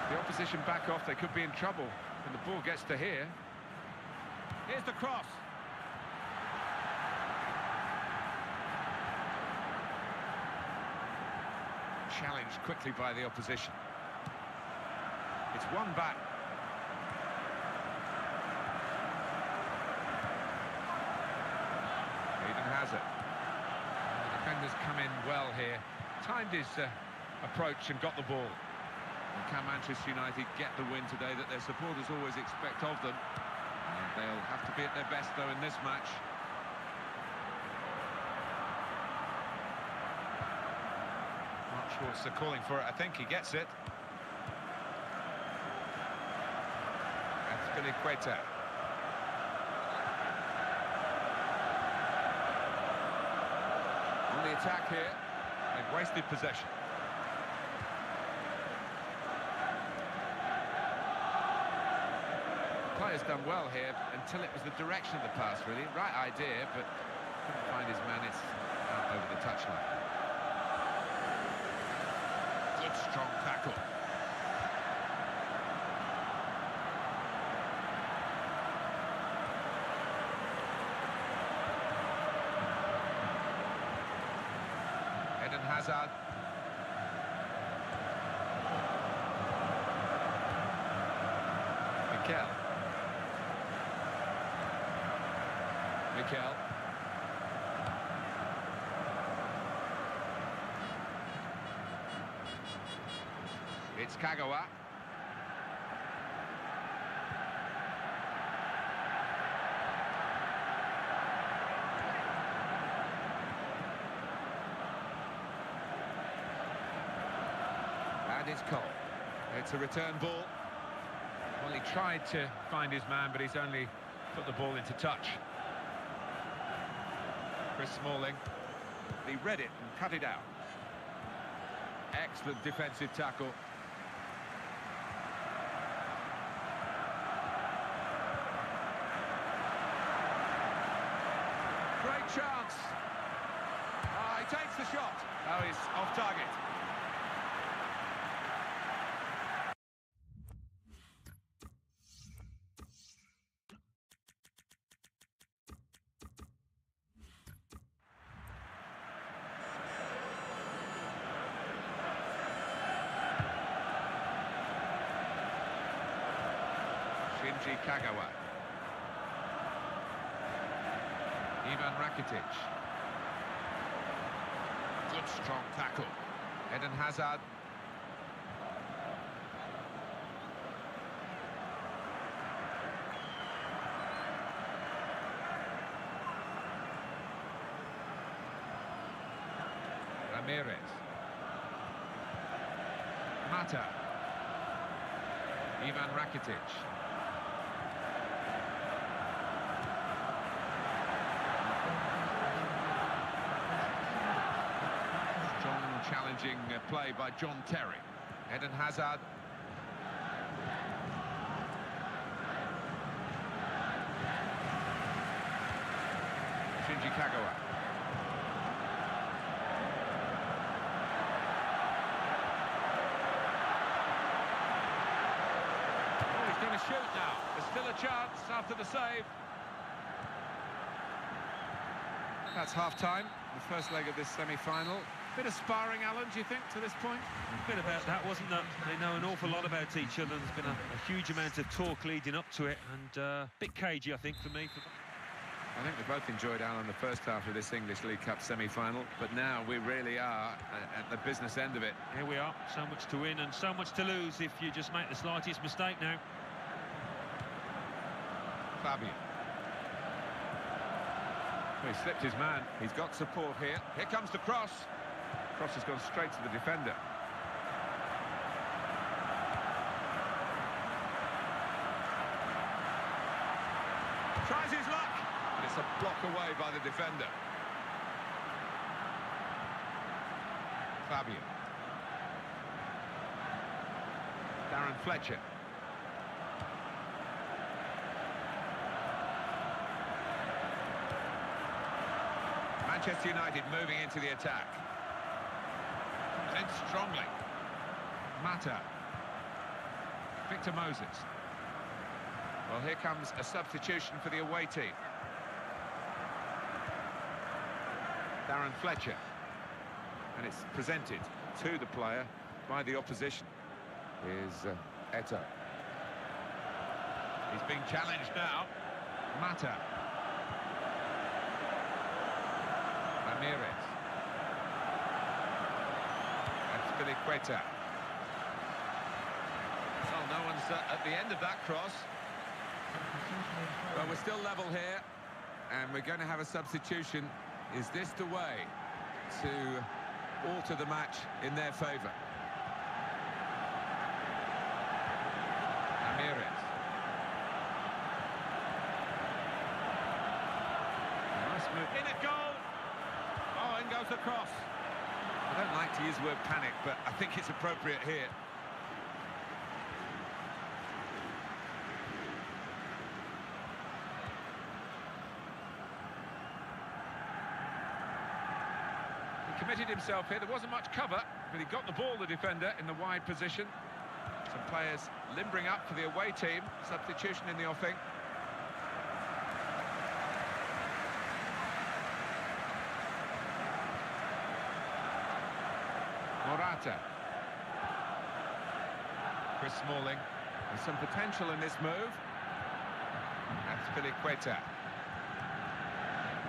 The opposition back off, they could be in trouble, and the ball gets to here. Here's the cross. Challenged quickly by the opposition. It's one back. Eden Hazard. The defenders come in well here. Timed his approach and got the ball. And can Manchester United get the win today that their supporters always expect of them? They'll have to be at their best, though, in this match. Schwarzer calling for it. I think he gets it. That's Equator. On the attack here. They've wasted possession. The player's done well here until it was the direction of the pass, really. Right idea, but couldn't find his man. It's out over the touchline. Good strong tackle. Eden Hazard. Mikel. It's Kagawa. And it's Cole. It's a return ball. Well, he tried to find his man, but he's only put the ball into touch. Chris Smalling. He read it and cut it out. Excellent defensive tackle. Great chance. Oh, he takes the shot. Oh, he's off target. Shinji Kagawa. Ivan Rakitic. Good strong tackle. Eden Hazard. Ramirez. Mata. Ivan Rakitic. Challenging play by John Terry. Eden Hazard. Shinji Kagawa. Oh, he's going to shoot now. There's still a chance after the save. That's half-time, the first leg of this semi-final. Bit of sparring, Alan, do you think, to this point? A bit about that, wasn't there? They know an awful lot about each other. There's been a huge amount of talk leading up to it, and a bit cagey, I think, for me. I think we both enjoyed, Alan, the first half of this English League Cup semi-final, but now we really are at the business end of it. Here we are, so much to win and so much to lose if you just make the slightest mistake now. Fabian. He slipped his man. He's got support here. Here comes the cross. Cross has gone straight to the defender. Tries his luck. And it's a block away by the defender. Fabian. Darren Fletcher. Manchester United moving into the attack. In strongly. Mata. Victor Moses. Well, here comes a substitution for the away team. Darren Fletcher. And it's presented to the player by the opposition. Here's Eto. He's being challenged now. Mata. Ramirez. Equator. Well, no one's at the end of that cross. Well, we're still level here, and we're going to have a substitution. Is this the way to alter the match in their favour. Ramirez. Nice move. In a goal! Oh, in goes the cross. I don't like to use the word panic, but I think it's appropriate here. He committed himself here. There wasn't much cover, but he got the ball, the defender, in the wide position. Some players limbering up for the away team. Substitution in the offing. Morata. Chris Smalling. There's some potential in this move. That's Filiqueta.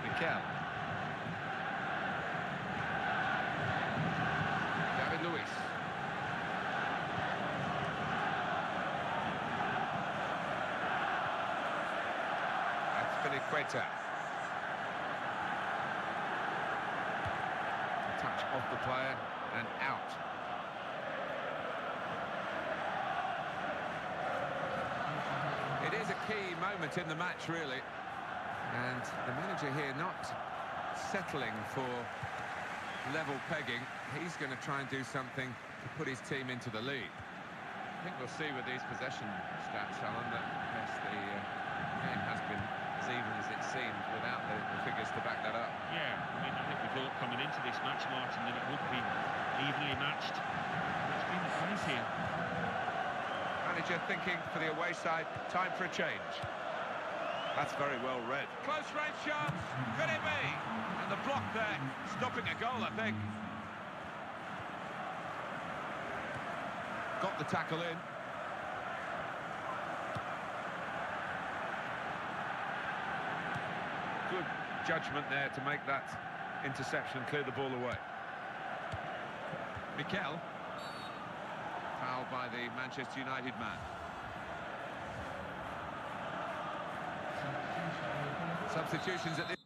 Mikel. David Luiz. That's Filiqueta. Touch off the player and out. It is a key moment in the match, really. And the manager here not settling for level pegging. He's going to try and do something to put his team into the lead. I think we'll see with these possession stats, Alan, that yes, the game has been as even as it seemed without the figures to back that up. Yeah, I mean, I think we thought coming into this match, Martin, that it would be evenly matched. That's been the case here. Manager thinking for the away side, time for a change. That's very well read. Close range chance, could it be? And the block there, stopping a goal, I think. Got the tackle in. Good judgment there to make that interception, clear the ball away. Mikel. Foul by the Manchester United man. Substitutions at this.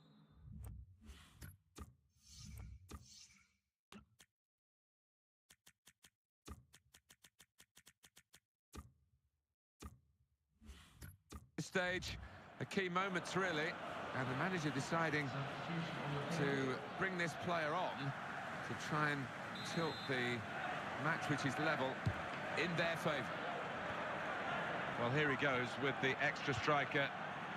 Stage, the key moments really, and the manager deciding to bring this player on to try and tilt the match, which is level, in their favour. Well, here he goes with the extra striker.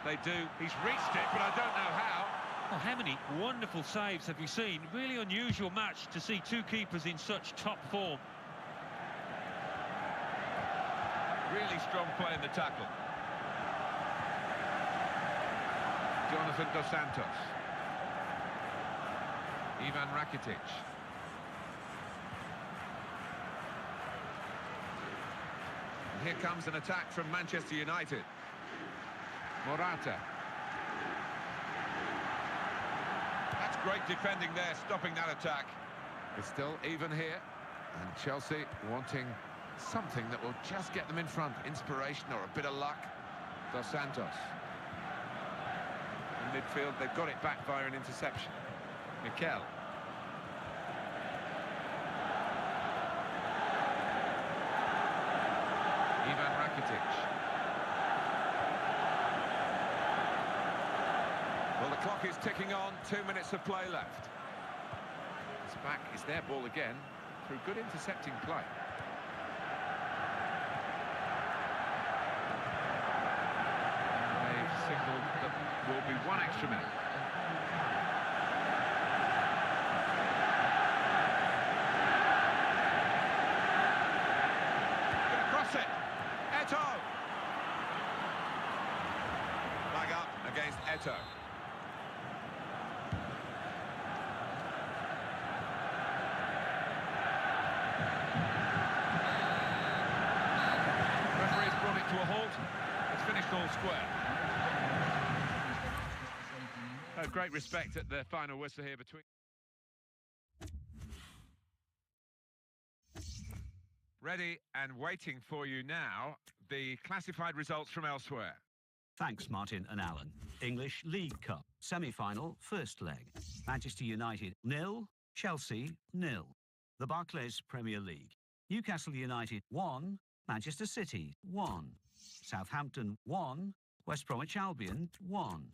They do. He's reached it, but I don't know how. Oh, how many wonderful saves have you seen? Really unusual match to see two keepers in such top form. Really strong play in the tackle. Jonathan Dos Santos. Ivan Rakitic. And here comes an attack from Manchester United. Morata. That's great defending there, stopping that attack. It's still even here, and Chelsea wanting something that will just get them in front. Inspiration or a bit of luck. Dos Santos. In midfield, they've got it back via an interception. Mikel. Ivan Rakitic. Well, the clock is ticking on, 2 minutes of play left. It's back, it's their ball again, through good intercepting play. They've signalled that there will be 1 extra minute. Gonna cross it. Eto'o. Flag up against Eto'o. To a halt. It's finished all square. Oh, great respect at the final whistle here between. Ready and waiting for you now, the classified results from elsewhere. Thanks, Martin and Alan. English League Cup, semi-final, first leg. Manchester United 0, Chelsea 0. The Barclays Premier League. Newcastle United 1, Manchester City 1, Southampton 1, West Bromwich Albion 1.